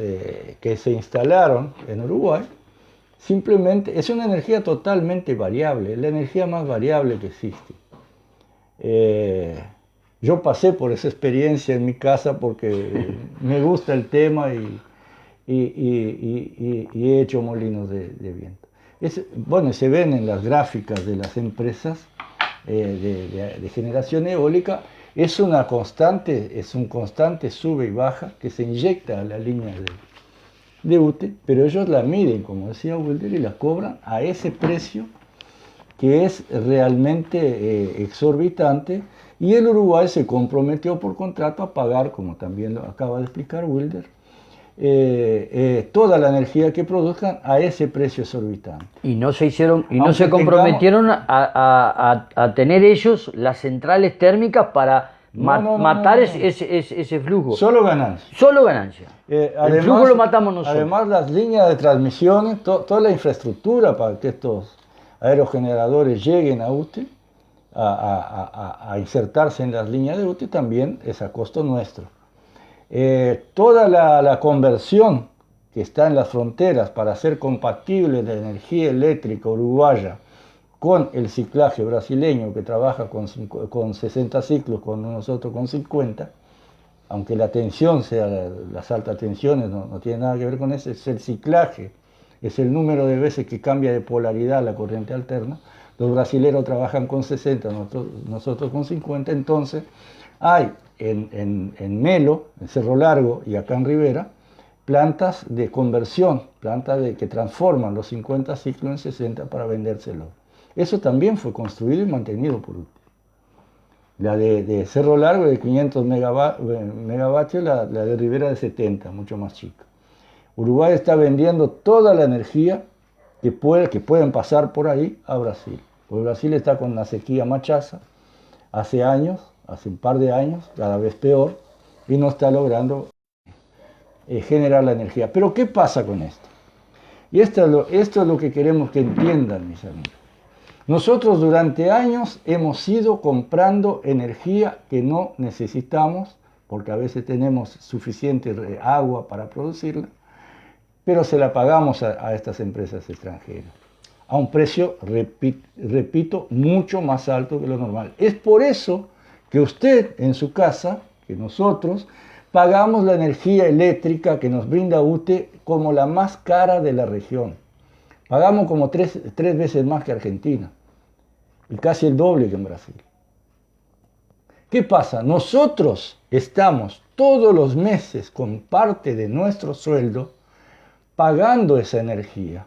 que se instalaron en Uruguay, simplemente es una energía totalmente variable, es la energía más variable que existe. Yo pasé por esa experiencia en mi casa porque me gusta el tema y he hecho molinos de viento. Bueno, se ven en las gráficas de las empresas de generación eólica. Es un constante sube y baja que se inyecta a las líneas de UTE, pero ellos la miden, como decía Wilder, y la cobran a ese precio que es realmente exorbitante, y el Uruguay se comprometió por contrato a pagar, como también lo acaba de explicar Wilder, toda la energía que produzcan a ese precio exorbitante. Y no se comprometieron a tener ellos las centrales térmicas para matar ese flujo. Solo ganancia. Solo ganancia. El flujo lo matamos nosotros. Además, las líneas de transmisiones, toda la infraestructura para que estos aerogeneradores lleguen a UTE, a insertarse en las líneas de UTE, también es a costo nuestro. Toda la conversión que está en las fronteras para hacer compatible la energía eléctrica uruguaya con el ciclaje brasileño, que trabaja con 60 ciclos, con nosotros con 50, aunque la tensión sea las altas tensiones, no tiene nada que ver con eso, es el ciclaje, es el número de veces que cambia de polaridad la corriente alterna. Los brasileños trabajan con 60, nosotros con 50, entonces hay en Melo, en Cerro Largo y acá en Rivera, plantas de conversión, que transforman los 50 ciclos en 60 para vendérselo. Eso también fue construido y mantenido por UTE. La de Cerro Largo de 500 megavatios, la de Rivera de 70, mucho más chica. Uruguay está vendiendo toda la energía que pueden pasar por ahí a Brasil. Porque Brasil está con una sequía machaza hace un par de años, cada vez peor, y no está logrando generar la energía. Pero ¿qué pasa con esto? Y esto es lo que queremos que entiendan, mis amigos. Nosotros durante años hemos ido comprando energía que no necesitamos, porque a veces tenemos suficiente agua para producirla, pero se la pagamos a estas empresas extranjeras, a un precio, repito, mucho más alto que lo normal. Es por eso que usted en su casa, que nosotros, pagamos la energía eléctrica que nos brinda UTE como la más cara de la región. Pagamos como tres veces más que Argentina y casi el doble que en Brasil. ¿Qué pasa? Nosotros estamos todos los meses con parte de nuestro sueldo pagando esa energía,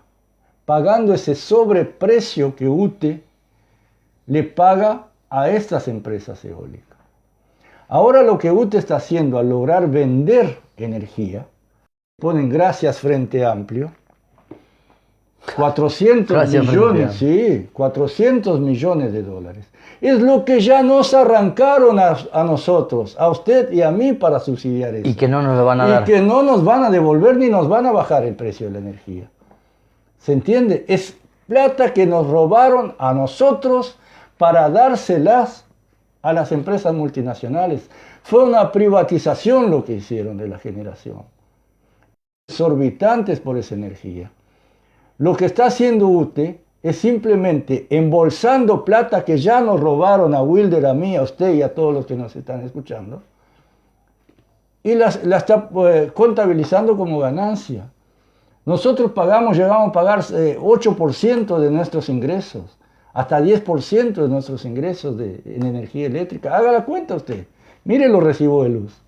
pagando ese sobreprecio que UTE le paga a estas empresas eólicas. Ahora lo que UTE está haciendo al lograr vender energía, ponen gracias Frente Amplio, 400 Gracias, millones, sí, 400 millones de dólares. Es lo que ya nos arrancaron a nosotros, a usted y a mí para subsidiar eso. Y que no nos lo van a dar. Y que no nos van a devolver ni nos van a bajar el precio de la energía. ¿Se entiende? Es plata que nos robaron a nosotros para dárselas a las empresas multinacionales. Fue una privatización lo que hicieron de la generación. Exorbitantes por esa energía. Lo que está haciendo UTE es simplemente embolsando plata que ya nos robaron a Wilder, a mí, a usted y a todos los que nos están escuchando, y la está contabilizando como ganancia. Nosotros llegamos a pagar 8% de nuestros ingresos, hasta 10% de nuestros ingresos en energía eléctrica. Haga la cuenta usted, mire los recibos de luz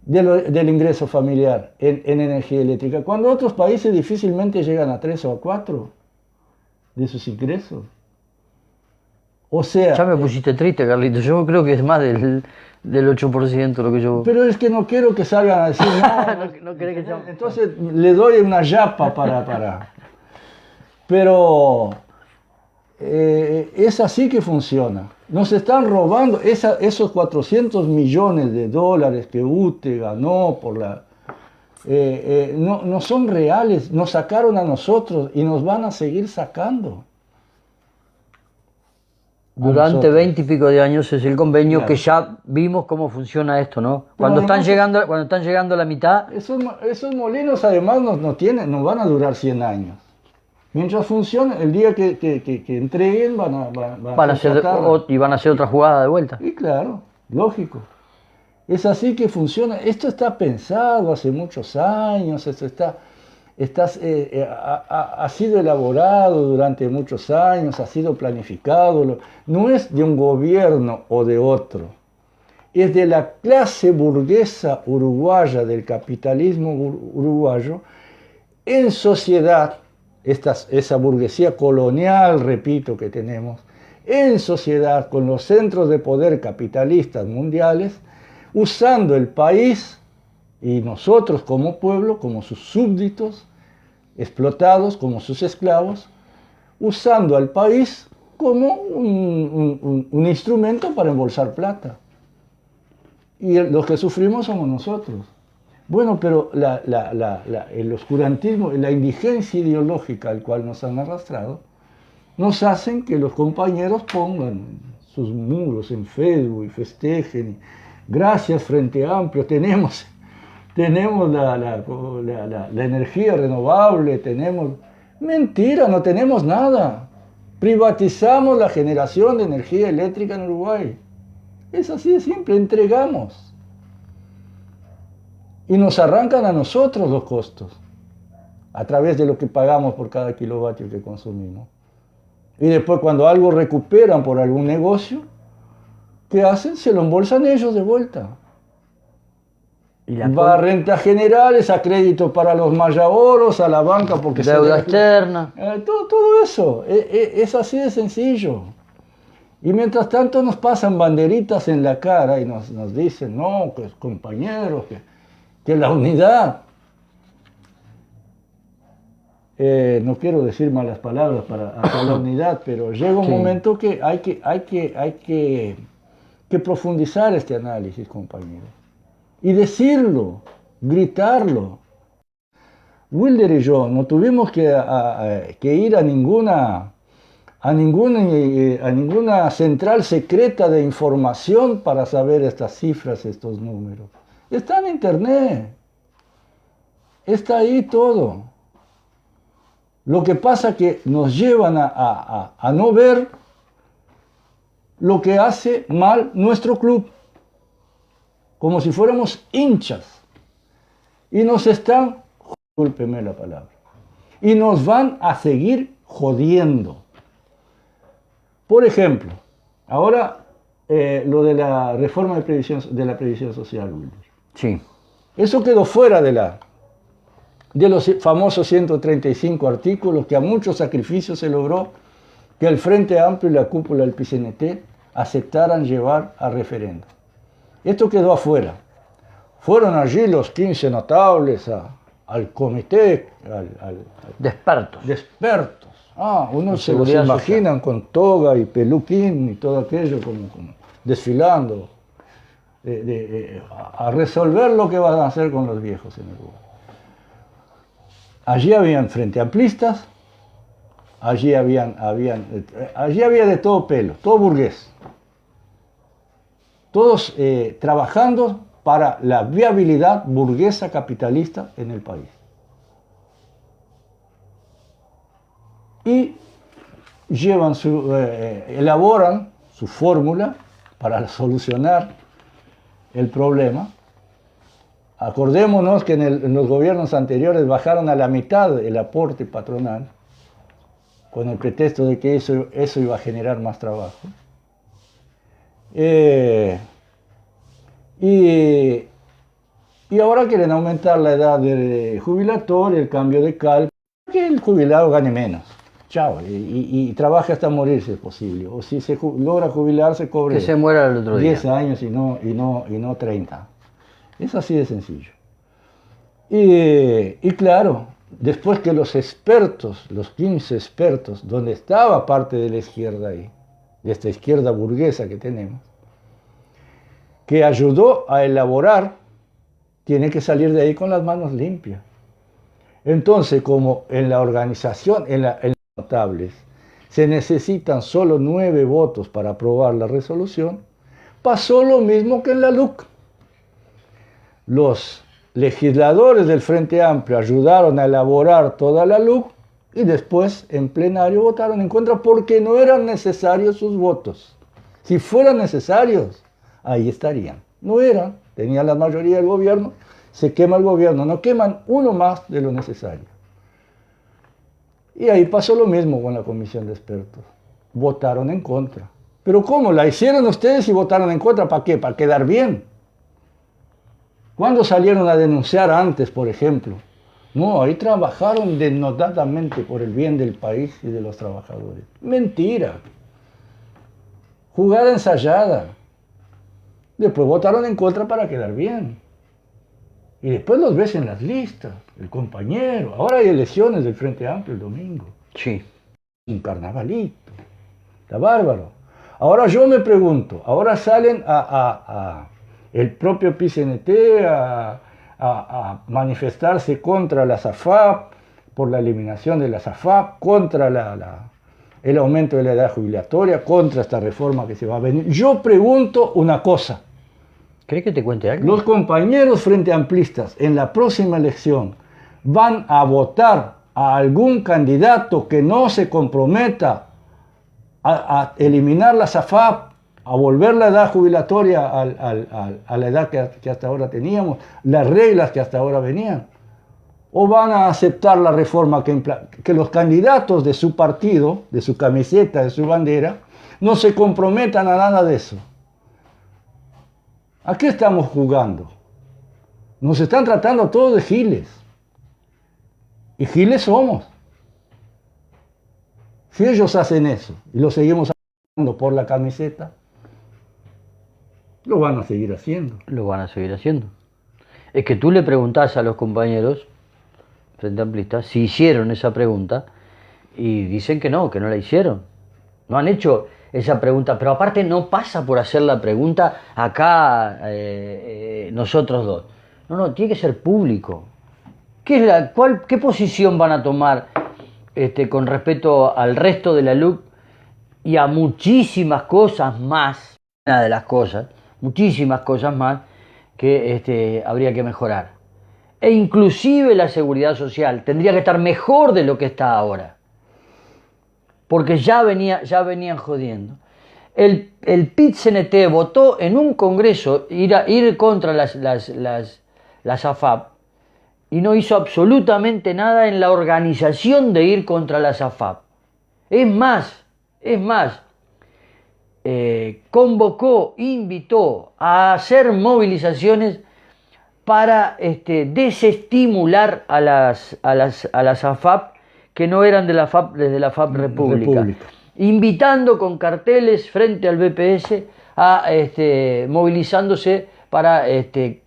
del ingreso familiar en energía eléctrica, cuando otros países difícilmente llegan a 3 o a 4 de sus ingresos. O sea... Ya me pusiste triste, Carlito. Yo creo que es más del 8% lo que yo... Pero es que no quiero que salgan a decir no. No querés que sea... Entonces le doy una yapa para... Pero es así que funciona. Nos están robando esos 400 millones de dólares que UTE ganó por la... no son reales, nos sacaron a nosotros y nos van a seguir sacando. Durante 20 y pico de años es el convenio, Claro. que ya vimos cómo funciona esto, ¿no? Cuando están llegando a la mitad, Esos molinos además nos van a durar 100 años. Mientras funcione, el día que entreguen van van a hacer y van a hacer otra jugada de vuelta. Y claro, lógico. Es así que funciona. Esto está pensado hace muchos años, ha sido elaborado durante muchos años, ha sido planificado. No es de un gobierno o de otro. Es de la clase burguesa uruguaya, del capitalismo uruguayo, en sociedad. Esa burguesía colonial, repito, que tenemos, en sociedad con los centros de poder capitalistas mundiales, usando el país y nosotros como pueblo, como sus súbditos, explotados como sus esclavos, usando al país como un instrumento para embolsar plata. Y los que sufrimos somos nosotros. Bueno, pero el oscurantismo, la indigencia ideológica al cual nos han arrastrado, nos hacen que los compañeros pongan sus muros en Facebook y festejen. Gracias Frente Amplio, tenemos la energía renovable, Mentira, no tenemos nada. Privatizamos la generación de energía eléctrica en Uruguay. Es así de simple, entregamos. Y nos arrancan a nosotros los costos, a través de lo que pagamos por cada kilovatio que consumimos. Y después cuando algo recuperan por algún negocio, ¿qué hacen? Se lo embolsan ellos de vuelta. Va a rentas generales, a créditos para los mayaoros, a la banca porque deuda externa. Todo eso, es así de sencillo. Y mientras tanto nos pasan banderitas en la cara y nos dicen, no, que compañeros, que la unidad. No quiero decir malas palabras hacia la unidad, pero llega un momento que hay que profundizar este análisis, compañeros. Y decirlo, gritarlo. Wilder y yo no tuvimos que ir a ninguna central secreta de información para saber estas cifras, estos números. Está en internet. Está ahí todo. Lo que pasa es que nos llevan a no ver lo que hace mal nuestro club. como si fuéramos hinchas. Y nos están, discúlpeme la palabra, y nos van a seguir jodiendo. Por ejemplo, ahora lo de la reforma de la previsión social, Wilder. Sí. Eso quedó fuera de los famosos 135 artículos que a muchos sacrificios se logró que el Frente Amplio y la cúpula del PCNT aceptaran llevar a referéndum. Esto quedó afuera. Fueron allí los 15 notables al comité, De expertos. de expertos. Unos se los seguridad imaginan con toga y peluquín y todo aquello como desfilando a resolver lo que van a hacer con los viejos en el lugar. Allí habían frente amplistas, allí había de todo pelo, todo burgués. Todos trabajando para la viabilidad burguesa capitalista en el país. Y elaboran su fórmula para solucionar el problema. Acordémonos que en los gobiernos anteriores bajaron a la mitad el aporte patronal con el pretexto de que eso iba a generar más trabajo. Y ahora quieren aumentar la edad jubilatoria, el cambio de cálculo, que el jubilado gane menos. Chao, y trabaje hasta morir si es posible. O si se logra jubilarse, cobre Que se muera el otro día. 10 años y no 30. Es así de sencillo. Y claro, después que los expertos, los 15 expertos, donde estaba parte de la izquierda ahí, de esta izquierda burguesa que tenemos, que ayudó a elaborar, tiene que salir de ahí con las manos limpias. Entonces, como en la organización, en los notables, se necesitan solo 9 votos para aprobar la resolución, pasó lo mismo que en la LUC. Los legisladores del Frente Amplio ayudaron a elaborar toda la LUC y después en plenario votaron en contra porque no eran necesarios sus votos. Si fueran necesarios, ahí estarían. No eran, tenían la mayoría del gobierno, se quema el gobierno, no queman uno más de lo necesario. Y ahí pasó lo mismo con la comisión de expertos. Votaron en contra. ¿Pero cómo? ¿La hicieron ustedes y votaron en contra? ¿Para qué? ¿Para quedar bien? ¿Cuándo salieron a denunciar antes, por ejemplo? No, ahí trabajaron denodadamente por el bien del país y de los trabajadores. Mentira. Jugada ensayada. Después votaron en contra para quedar bien. Y después los ves en las listas, el compañero. Ahora hay elecciones del Frente Amplio el domingo. Sí. Un carnavalito. Está bárbaro. Ahora yo me pregunto, ahora salen el propio PCNT a manifestarse contra la SAFAP, por la eliminación de la SAFAP, contra el aumento de la edad jubilatoria, contra esta reforma que se va a venir. Yo pregunto una cosa. ¿Crees que te cuente algo? Los compañeros frente amplistas en la próxima elección van a votar a algún candidato que no se comprometa a eliminar la SAFAP, a volver la edad jubilatoria a la edad que hasta ahora teníamos, las reglas que hasta ahora venían. ¿O van a aceptar la reforma que los candidatos de su partido, de su camiseta, de su bandera, no se comprometan a nada de eso? ¿A qué estamos jugando? Nos están tratando todos de giles. Y giles somos. Si ellos hacen eso y lo seguimos haciendo por la camiseta, lo van a seguir haciendo. Lo van a seguir haciendo. Es que tú le preguntás a los compañeros frente amplistas si hicieron esa pregunta y dicen que no la hicieron. No han hecho esa pregunta, pero aparte no pasa por hacer la pregunta acá nosotros dos. No, tiene que ser público. ¿Qué posición van a tomar con respecto al resto de la LUC y a muchísimas cosas más? Una de las cosas, muchísimas cosas más que habría que mejorar. E inclusive la seguridad social tendría que estar mejor de lo que está ahora. Porque ya venían jodiendo. el PIT-CNT votó en un congreso ir contra las AFAP y no hizo absolutamente nada en la organización de ir contra las AFAP. Es más, convocó, invitó a hacer movilizaciones para desestimular a las AFAP que no eran de la FAP, desde la FAP República, invitando con carteles frente al BPS a movilizándose para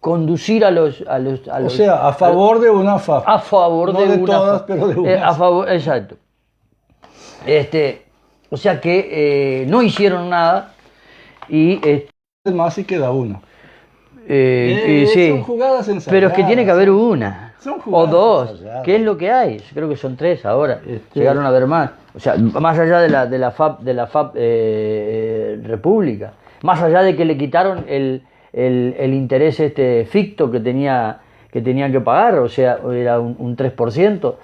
conducir a los o sea, a favor de una FAP. A favor no de de una todas, FAP. pero de una. A favor, exacto. O sea que no hicieron nada y Más si queda uno. sí, son jugadas ensayadas. pero es que tiene que haber una son o jugadas dos, ensayadas. ¿qué es lo que hay? Yo creo que son 3 ahora, llegaron a haber más, o sea, más allá de la FAP República, más allá de que le quitaron el interés ficto que tenían que pagar, o sea, era un 3%.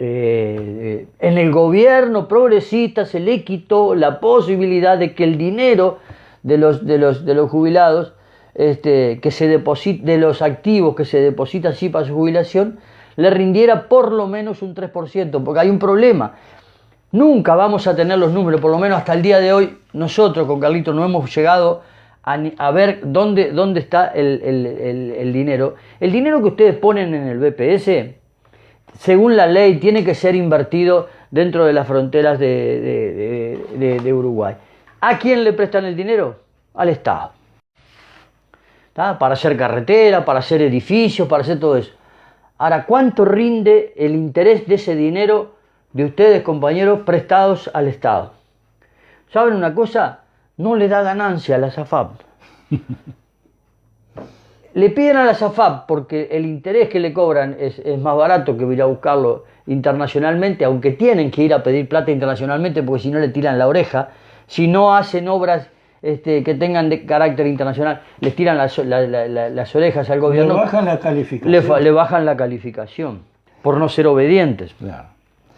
En el gobierno progresista se le quitó la posibilidad de que el dinero de los jubilados que se deposita, de los activos que se deposita así para su jubilación, le rindiera por lo menos un 3%, porque hay un problema. Nunca vamos a tener los números, por lo menos hasta el día de hoy, nosotros con Carlitos no hemos llegado a ver dónde está el dinero. El dinero que ustedes ponen en el BPS, según la ley, tiene que ser invertido dentro de las fronteras de Uruguay. ¿A quién le prestan el dinero? Al Estado. ¿Tá? Para hacer carretera, para hacer edificios, para hacer todo eso. Ahora, ¿cuánto rinde el interés de ese dinero de ustedes, compañeros, prestados al Estado? ¿Saben una cosa? No le da ganancia a la SAFAP. Le piden a la SAFAP porque el interés que le cobran es más barato que ir a buscarlo internacionalmente, aunque tienen que ir a pedir plata internacionalmente porque si no le tiran la oreja. Si no hacen obras que tengan de carácter internacional, les tiran las orejas al gobierno. Le bajan la calificación. Le bajan la calificación por no ser obedientes. Claro.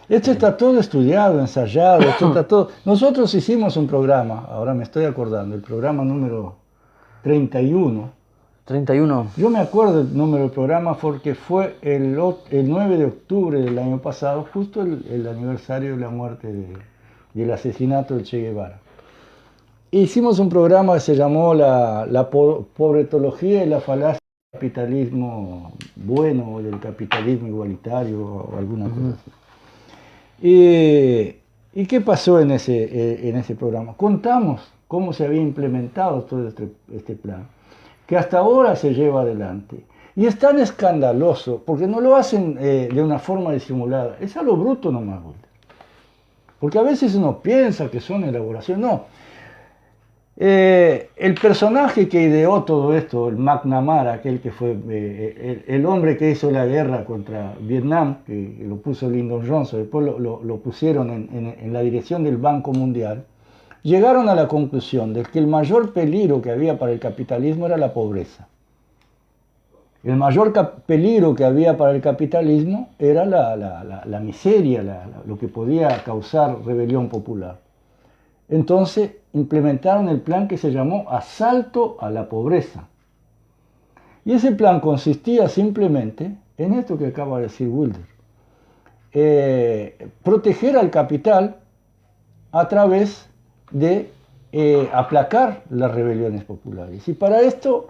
Esto está todo estudiado, ensayado, esto está todo. Nosotros hicimos un programa, ahora me estoy acordando, el programa número 31. 31. Yo me acuerdo el número del programa porque fue el 9 de octubre del año pasado, justo el aniversario de la muerte del asesinato de Che Guevara. Hicimos un programa que se llamó la pobretología y la falacia del capitalismo bueno o del capitalismo igualitario o alguna cosa así. ¿Y qué pasó en ese programa? Contamos cómo se había implementado todo este plan, que hasta ahora se lleva adelante. Y es tan escandaloso, porque no lo hacen de una forma disimulada, es a lo bruto nomás. Porque a veces uno piensa que son elaboraciones, no. El personaje que ideó todo esto, el McNamara, aquel que fue el hombre que hizo la guerra contra Vietnam, que lo puso Lyndon Johnson, después lo pusieron en la dirección del Banco Mundial, llegaron a la conclusión de que el mayor peligro que había para el capitalismo era la pobreza. El mayor peligro que había para el capitalismo era la miseria, lo que podía causar rebelión popular. Entonces implementaron el plan que se llamó Asalto a la Pobreza. Y ese plan consistía simplemente en esto que acaba de decir Wilder. Proteger al capital a través de aplacar las rebeliones populares. Y para esto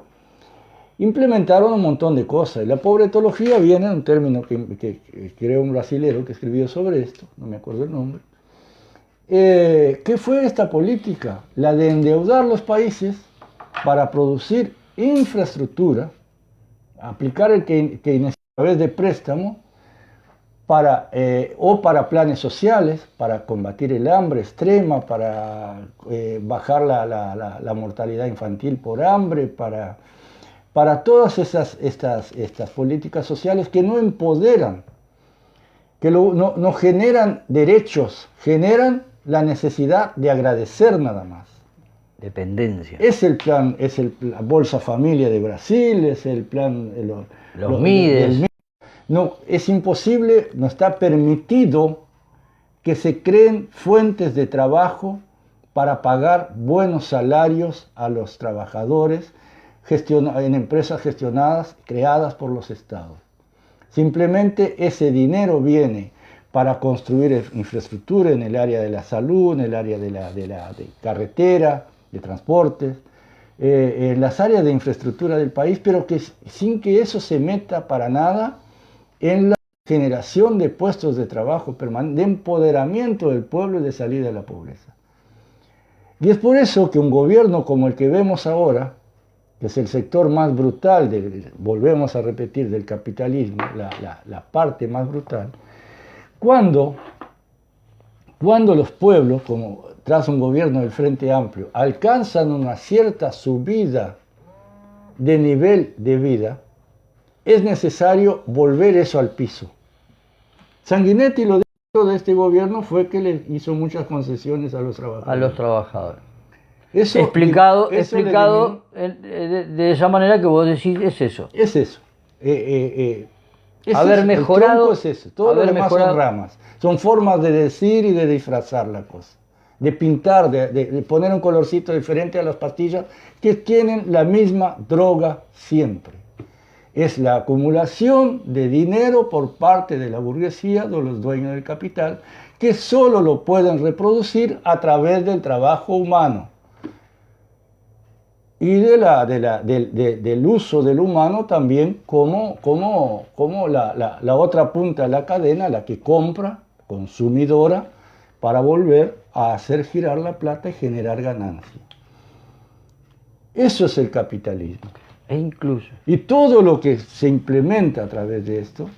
implementaron un montón de cosas. La pobretología viene de un término que creó un brasilero que escribió sobre esto, no me acuerdo el nombre. ¿Qué fue esta política? La de endeudar los países para producir infraestructura, aplicar el Keynes a través de préstamo, o para planes sociales, para combatir el hambre extrema, para bajar la mortalidad infantil por hambre, para todas estas políticas sociales que no empoderan, que no generan derechos, generan la necesidad de agradecer nada más. Dependencia. Es el plan, la Bolsa Familia de Brasil, es el plan... Los MIDES. No, es imposible, no está permitido que se creen fuentes de trabajo para pagar buenos salarios a los trabajadores en empresas gestionadas, creadas por los estados. Simplemente ese dinero viene para construir infraestructura en el área de la salud, en el área de carretera, de transportes, en las áreas de infraestructura del país, pero que sin que eso se meta para nada en la generación de puestos de trabajo permanente, de empoderamiento del pueblo y de salida de la pobreza. Y es por eso que un gobierno como el que vemos ahora, que es el sector más brutal, volvemos a repetir, del capitalismo, la parte más brutal, cuando los pueblos, como tras un gobierno del Frente Amplio, alcanzan una cierta subida de nivel de vida, es necesario volver eso al piso. Sanguinetti lo dijo de este gobierno fue que le hizo muchas concesiones a los trabajadores. A los trabajadores. Eso, explicado eso de esa manera que vos decís, es eso. Es eso. Haber mejorado. El tronco es eso. Todo lo demás son ramas. Son formas de decir y de disfrazar la cosa. De pintar, de poner un colorcito diferente a las pastillas que tienen la misma droga siempre. Es la acumulación de dinero por parte de la burguesía, de los dueños del capital, que solo lo pueden reproducir a través del trabajo humano y del uso del humano también como la otra punta de la cadena, la que compra, consumidora, para volver a hacer girar la plata y generar ganancia. Eso es el capitalismo. E incluso. Y todo lo que se implementa a través de esto,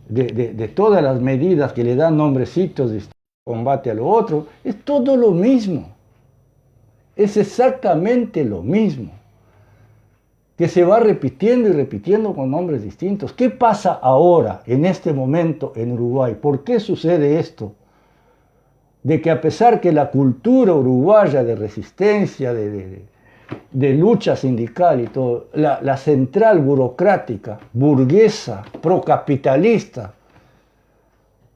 de todas las medidas que le dan nombrecitos de combate a lo otro, es todo lo mismo. Es exactamente lo mismo. Que se va repitiendo y repitiendo con nombres distintos. ¿Qué pasa ahora, en este momento, en Uruguay? ¿Por qué sucede esto? De que a pesar que la cultura uruguaya de resistencia, de lucha sindical y todo, la central burocrática, burguesa, procapitalista,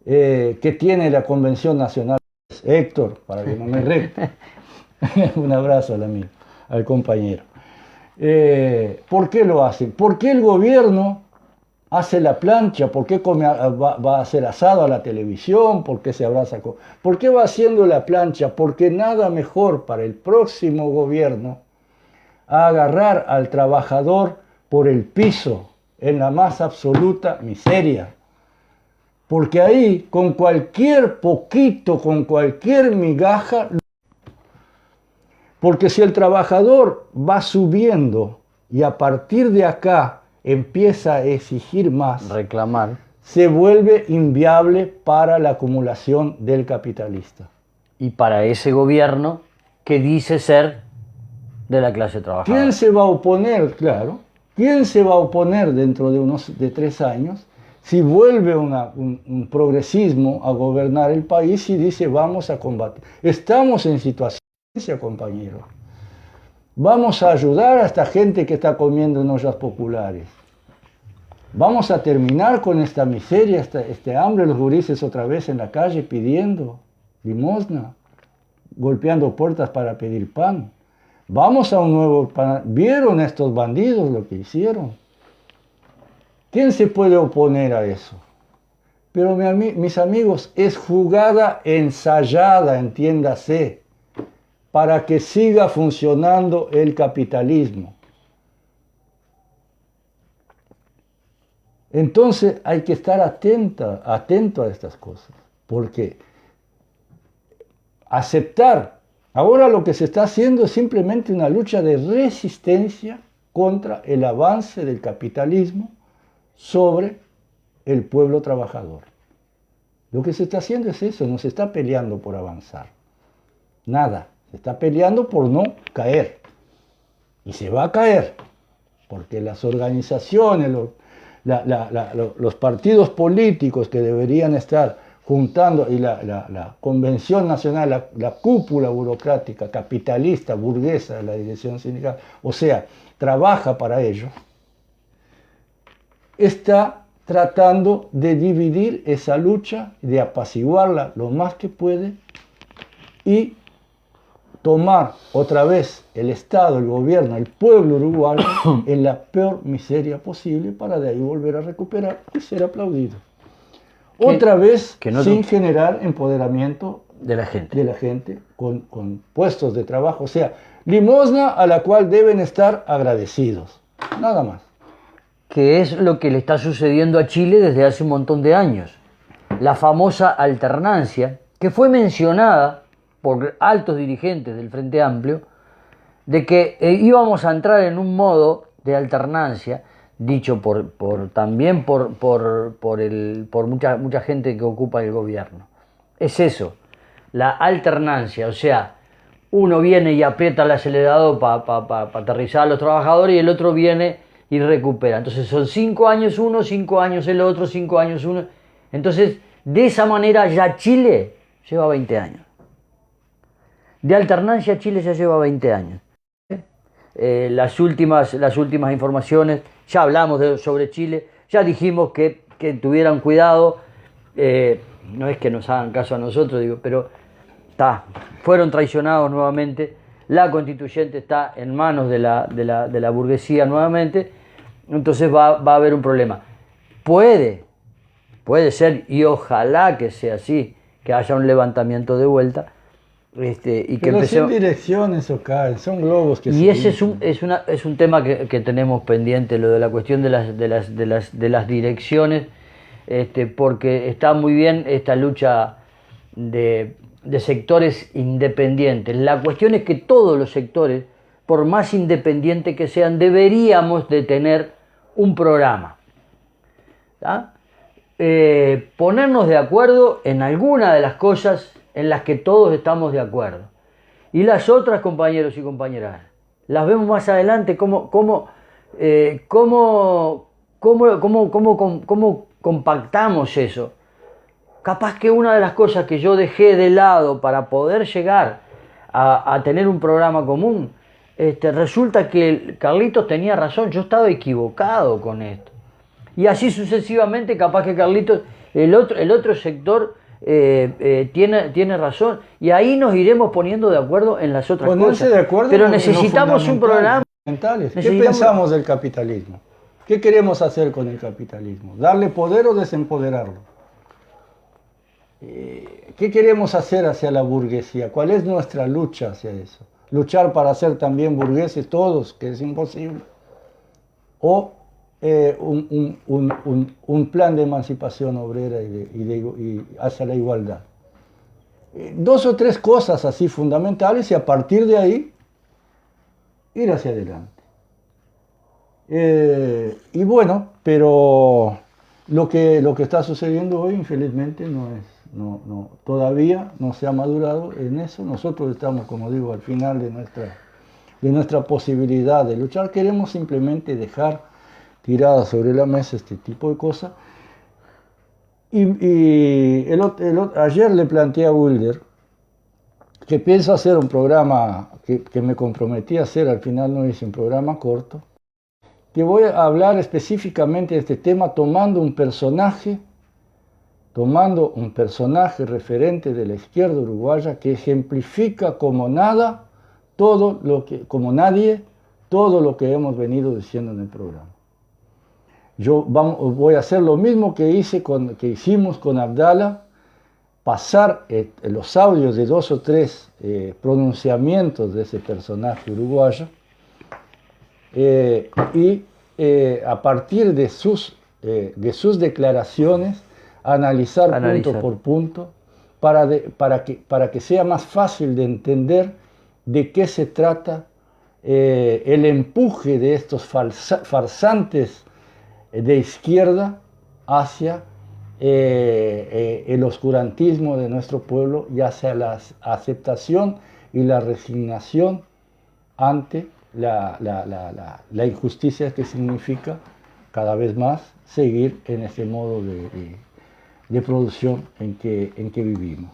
que tiene la Convención Nacional, Héctor, para que no me recte, un abrazo al compañero. ¿Por qué lo hacen? ¿Por qué el gobierno hace la plancha? ¿Por qué va a hacer asado a la televisión? ¿Por qué se abraza? ¿Por qué va haciendo la plancha? Porque nada mejor para el próximo gobierno a agarrar al trabajador por el piso en la más absoluta miseria. Porque ahí, con cualquier poquito, con cualquier migaja, porque si el trabajador va subiendo y a partir de acá empieza a exigir más, reclamar, se vuelve inviable para la acumulación del capitalista. Y para ese gobierno que dice ser de la clase trabajadora. ¿Quién se va a oponer? Claro. ¿Quién se va a oponer dentro de 3 años si vuelve un progresismo a gobernar el país y dice vamos a combatir? Estamos en situación, compañero. Vamos a ayudar a esta gente que está comiendo en ollas populares. Vamos a terminar con esta miseria, este hambre, los gurises otra vez en la calle pidiendo limosna, golpeando puertas para pedir pan. Vamos a un nuevo pan. ¿Vieron estos bandidos lo que hicieron? ¿Quién se puede oponer a eso? Pero mis amigos, es jugada ensayada, entiéndase, para que siga funcionando el capitalismo. Entonces hay que estar atento a estas cosas, porque aceptar, ahora lo que se está haciendo es simplemente una lucha de resistencia contra el avance del capitalismo sobre el pueblo trabajador. Lo que se está haciendo es eso, no se está peleando por avanzar, nada, se está peleando por no caer, y se va a caer, porque las organizaciones, los partidos políticos que deberían estar juntando, y la Convención Nacional, la cúpula burocrática, capitalista, burguesa de la dirección sindical, o sea, trabaja para ello, está tratando de dividir esa lucha, de apaciguarla lo más que puede y tomar otra vez el Estado, el gobierno, el pueblo uruguayo en la peor miseria posible para de ahí volver a recuperar y ser aplaudido. Otra vez sin generar empoderamiento de la gente con puestos de trabajo. O sea, limosna a la cual deben estar agradecidos. Nada más. Que es lo que le está sucediendo a Chile desde hace un montón de años. La famosa alternancia, que fue mencionada por altos dirigentes del Frente Amplio, de que íbamos a entrar en un modo de alternancia, dicho también por mucha gente que ocupa el gobierno. Es eso, la alternancia, o sea, uno viene y aprieta el acelerador para aterrizar a los trabajadores y el otro viene y recupera. Entonces son 5 años uno, 5 años el otro, 5 años uno. Entonces, de esa manera ya Chile lleva 20 años. De alternancia Chile ya lleva 20 años. Las últimas informaciones, ya hablamos sobre Chile, ya dijimos que tuvieran cuidado, no es que nos hagan caso a nosotros, digo, pero fueron traicionados nuevamente, la constituyente está en manos de la burguesía nuevamente, entonces va a haber un problema. Puede ser, y ojalá que sea así, que haya un levantamiento de vuelta, y que pero empecemos... sin direcciones o caen, son globos que y ese es un tema que tenemos pendiente, lo de la cuestión de las direcciones, porque está muy bien esta lucha de sectores independientes. La cuestión es que todos los sectores, por más independientes que sean, deberíamos de tener un programa. Ponernos de acuerdo en alguna de las cosas en las que todos estamos de acuerdo. Y las otras, compañeros y compañeras, las vemos más adelante, cómo compactamos eso. Capaz que una de las cosas que yo dejé de lado para poder llegar a tener un programa común, resulta que Carlitos tenía razón, yo estaba equivocado con esto. Y así sucesivamente, capaz que Carlitos, el otro sector tiene razón, y ahí nos iremos poniendo de acuerdo en las otras Ponerse cosas. De acuerdo, pero necesitamos un programa. ¿Qué pensamos del capitalismo? ¿Qué queremos hacer con el capitalismo? ¿Darle poder o desempoderarlo? ¿Qué queremos hacer hacia la burguesía? ¿Cuál es nuestra lucha hacia eso? ¿Luchar para ser también burgueses todos, que es imposible? ¿O un plan de emancipación obrera y hacia la igualdad? 2 o 3 cosas así fundamentales y a partir de ahí ir hacia adelante. Y bueno, pero lo que está sucediendo hoy infelizmente todavía no se ha madurado en eso. Nosotros estamos, como digo, al final de nuestra posibilidad de luchar. Queremos simplemente dejar tirada sobre la mesa este tipo de cosas. Ayer le planteé a Wilder que pienso hacer un programa que me comprometí a hacer, al final no hice un programa corto, que voy a hablar específicamente de este tema tomando un personaje referente de la izquierda uruguaya que ejemplifica como nadie todo lo que hemos venido diciendo en el programa. Voy a hacer lo mismo que hicimos con Abdala, pasar los audios de 2 o 3 pronunciamientos de ese personaje uruguayo y a partir de sus declaraciones analizar punto por punto para que sea más fácil de entender de qué se trata el empuje de estos farsantes de izquierda hacia el oscurantismo de nuestro pueblo y hacia la aceptación y la resignación ante la injusticia que significa cada vez más seguir en ese modo de producción en que vivimos.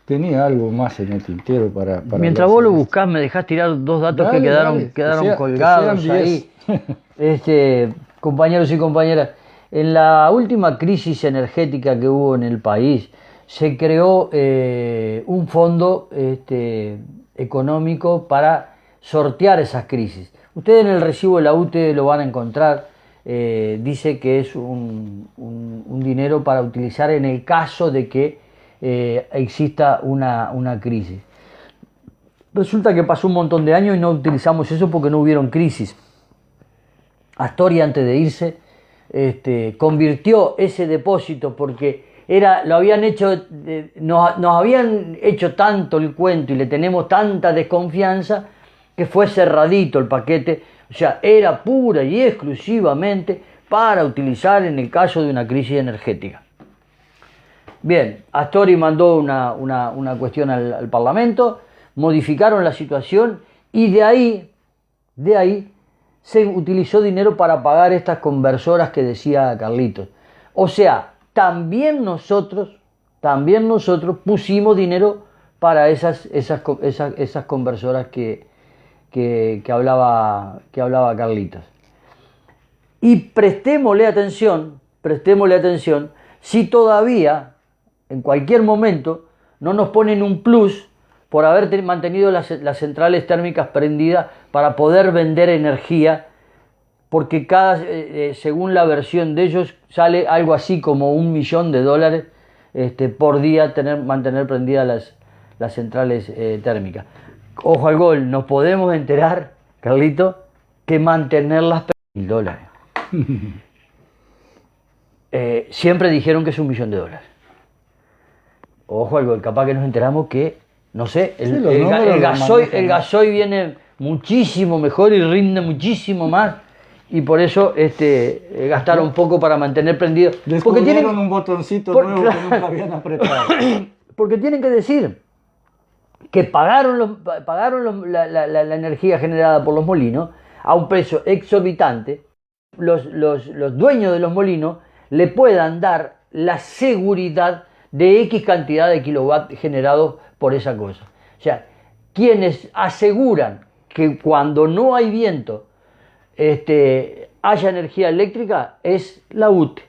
Tenía algo más en el tintero para mientras vos lo buscás, me dejás tirar 2 datos que quedaron colgados ahí. Compañeros y compañeras, en la última crisis energética que hubo en el país, se creó un fondo económico para sortear esas crisis. Ustedes en el recibo de la UTE lo van a encontrar, dice que es un dinero para utilizar en el caso de que exista una crisis. Resulta que pasó un montón de años y no utilizamos eso porque no hubieron crisis. Astori, antes de irse, convirtió ese depósito porque lo habían hecho, nos habían hecho tanto el cuento y le tenemos tanta desconfianza que fue cerradito el paquete, o sea, era pura y exclusivamente para utilizar en el caso de una crisis energética. Bien, Astori mandó una cuestión al Parlamento, modificaron la situación y de ahí se utilizó dinero para pagar estas conversoras que decía Carlitos. O sea, también nosotros pusimos dinero para esas conversoras que hablaba Carlitos. Y prestémosle atención si todavía, en cualquier momento, no nos ponen un plus por haber mantenido las centrales térmicas prendidas para poder vender energía, porque según la versión de ellos sale algo así como $1.000.000 por día mantener prendidas las centrales térmicas. Ojo al gol, nos podemos enterar, Carlito, que mantenerlas $1.000. Siempre dijeron que es $1.000.000. Ojo al gol, capaz que nos enteramos que, no sé, el gasoil viene muchísimo mejor y rinde muchísimo más, y por eso gastaron poco para mantener prendido. Descubrieron un botoncito nuevo que nunca habían apretado. Porque tienen que decir que pagaron la energía generada por los molinos a un precio exorbitante. Los dueños de los molinos le puedan dar la seguridad de X cantidad de kilowatts generados por esa cosa. O sea, quienes aseguran que cuando no hay viento haya energía eléctrica es la UTE.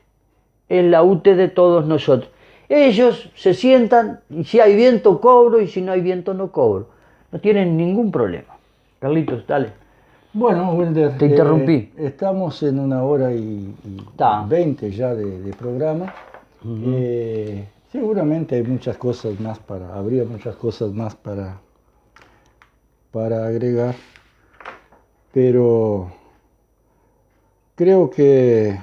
Es la UTE de todos nosotros. Ellos se sientan y si hay viento cobro y si no hay viento no cobro. No tienen ningún problema. Carlitos, dale. Bueno, Wilder, te interrumpí. Estamos en 1h20 ya de programa. Uh-huh. Seguramente hay muchas cosas más habría muchas cosas más para agregar, pero creo que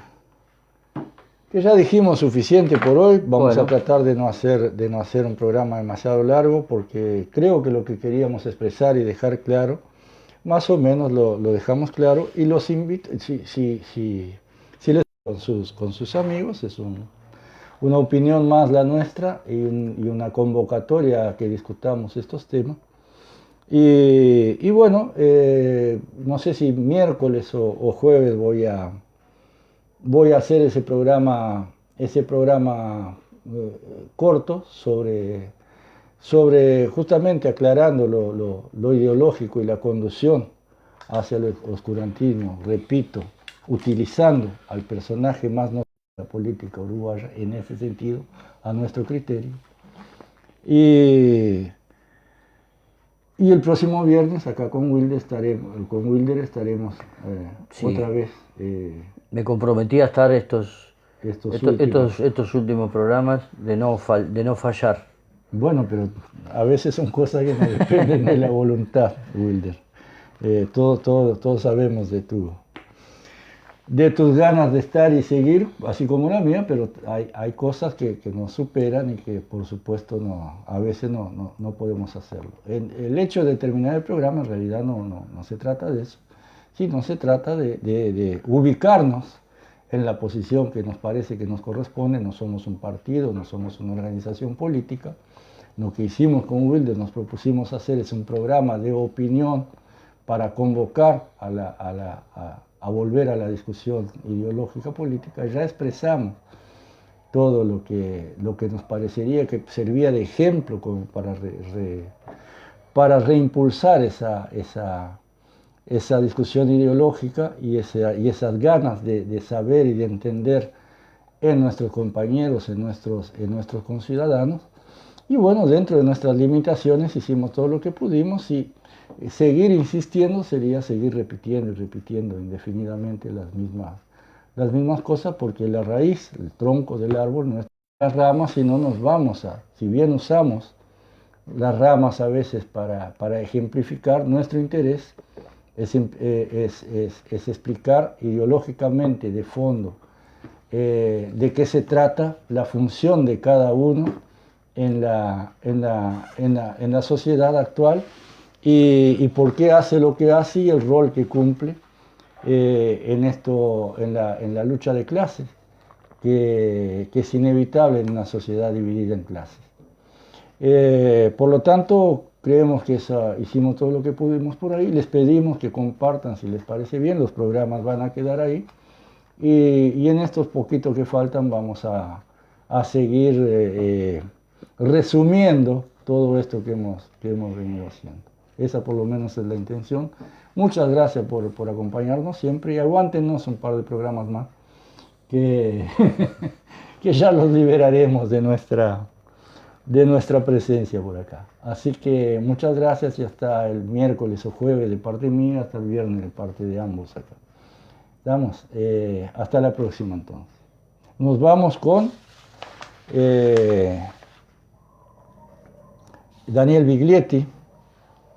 ya dijimos suficiente por hoy. Vamos a tratar de no hacer un programa demasiado largo, porque creo que lo que queríamos expresar y dejar claro, más o menos lo dejamos claro, y los invito, si les con sus amigos, es una opinión más la nuestra y una convocatoria a que discutamos estos temas. Y bueno, no sé si miércoles o jueves voy a hacer ese programa corto sobre justamente aclarando lo ideológico y la conducción hacia el oscurantismo, repito, utilizando al personaje más notable de la política uruguaya en ese sentido, a nuestro criterio. Y el próximo viernes acá con Wilder estaremos sí. Otra vez. Me comprometí a estar estos últimos programas de no fallar. Bueno, pero a veces son cosas que no dependen de la voluntad, Wilder. Todos sabemos de tus ganas de estar y seguir, así como la mía, pero hay cosas que nos superan y que por supuesto a veces no podemos hacerlo. El hecho de terminar el programa en realidad no se trata de eso, sino se trata de ubicarnos en la posición que nos parece que nos corresponde. No somos un partido, no somos una organización política. Lo que hicimos con Wilder, nos propusimos hacer es un programa de opinión para convocar a volver a la discusión ideológica política. Ya expresamos todo lo que nos parecería que servía de ejemplo como para reimpulsar esa discusión ideológica y esas ganas de saber y de entender en nuestros compañeros, en nuestros conciudadanos. Y bueno, dentro de nuestras limitaciones hicimos todo lo que pudimos, y seguir insistiendo sería seguir repitiendo y repitiendo indefinidamente las mismas cosas, porque la raíz, el tronco del árbol, no es las ramas, si no nos vamos si bien usamos las ramas a veces para ejemplificar nuestro interés, es explicar ideológicamente de fondo de qué se trata, la función de cada uno en la sociedad actual, y por qué hace lo que hace y el rol que cumple en la lucha de clases, que es inevitable en una sociedad dividida en clases. Por lo tanto, creemos que hicimos todo lo que pudimos por ahí. Les pedimos que compartan si les parece bien, los programas van a quedar ahí, y en estos poquitos que faltan vamos a seguir resumiendo todo esto que hemos venido haciendo. Esa por lo menos es la intención. Muchas gracias por acompañarnos siempre, y aguántenos un par de programas más, que, que ya los liberaremos de nuestra presencia por acá. Así que muchas gracias, y hasta el miércoles o jueves de parte mía, hasta el viernes de parte de ambos acá. Hasta la próxima entonces. Nos vamos con Daniel Biglietti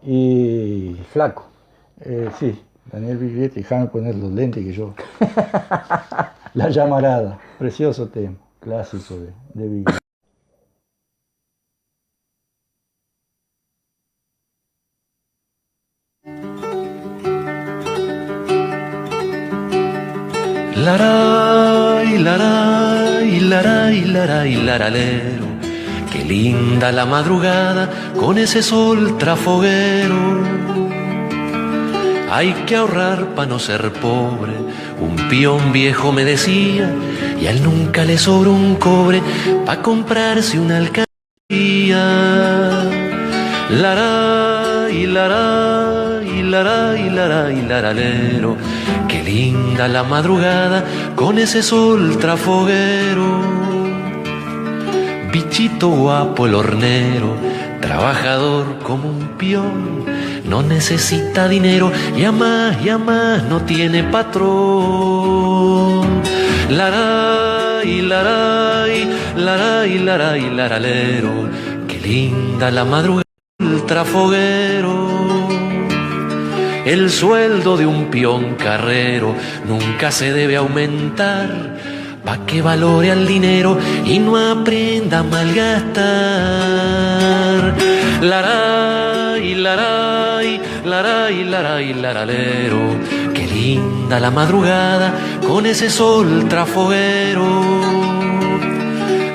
y... Flaco. Sí, Daniel Biglietti, déjame poner los lentes que yo... La llamarada, precioso tema, clásico de Biglietti. Laray, laray, laray, laray, laralero. Qué linda la madrugada con ese sol trafoguero. Hay que ahorrar pa' no ser pobre, un peón viejo me decía, y a él nunca le sobró un cobre pa' comprarse una alcancía. Laray, laray, laray, laray, laralero. Qué linda la madrugada con ese sol trafoguero. Bichito guapo el hornero, trabajador como un peón, no necesita dinero y a más no tiene patrón. Laray, laray, laray, laray, laralero. Qué linda la madrugada el trafoguero. El sueldo de un peón carrero nunca se debe aumentar, pa' que valore al dinero y no aprenda a malgastar. Laray, laray, laray, laray, laralero. Qué linda la madrugada con ese sol trafoguero.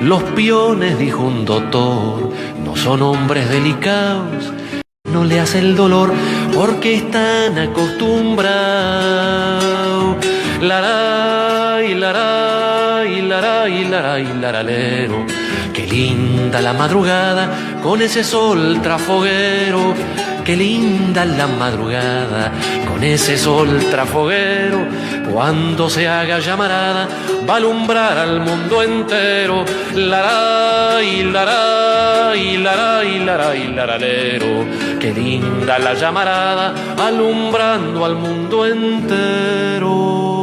Los peones, dijo un doctor, no son hombres delicados, no le hace el dolor porque están acostumbrados. Laray, laray, laray, laray, laralero. Qué linda la madrugada con ese sol trafoguero. Qué linda la madrugada con ese sol trafoguero. Cuando se haga llamarada va a alumbrar al mundo entero. Laray, laray, laray, laray, laralero. Qué linda la llamarada alumbrando al mundo entero.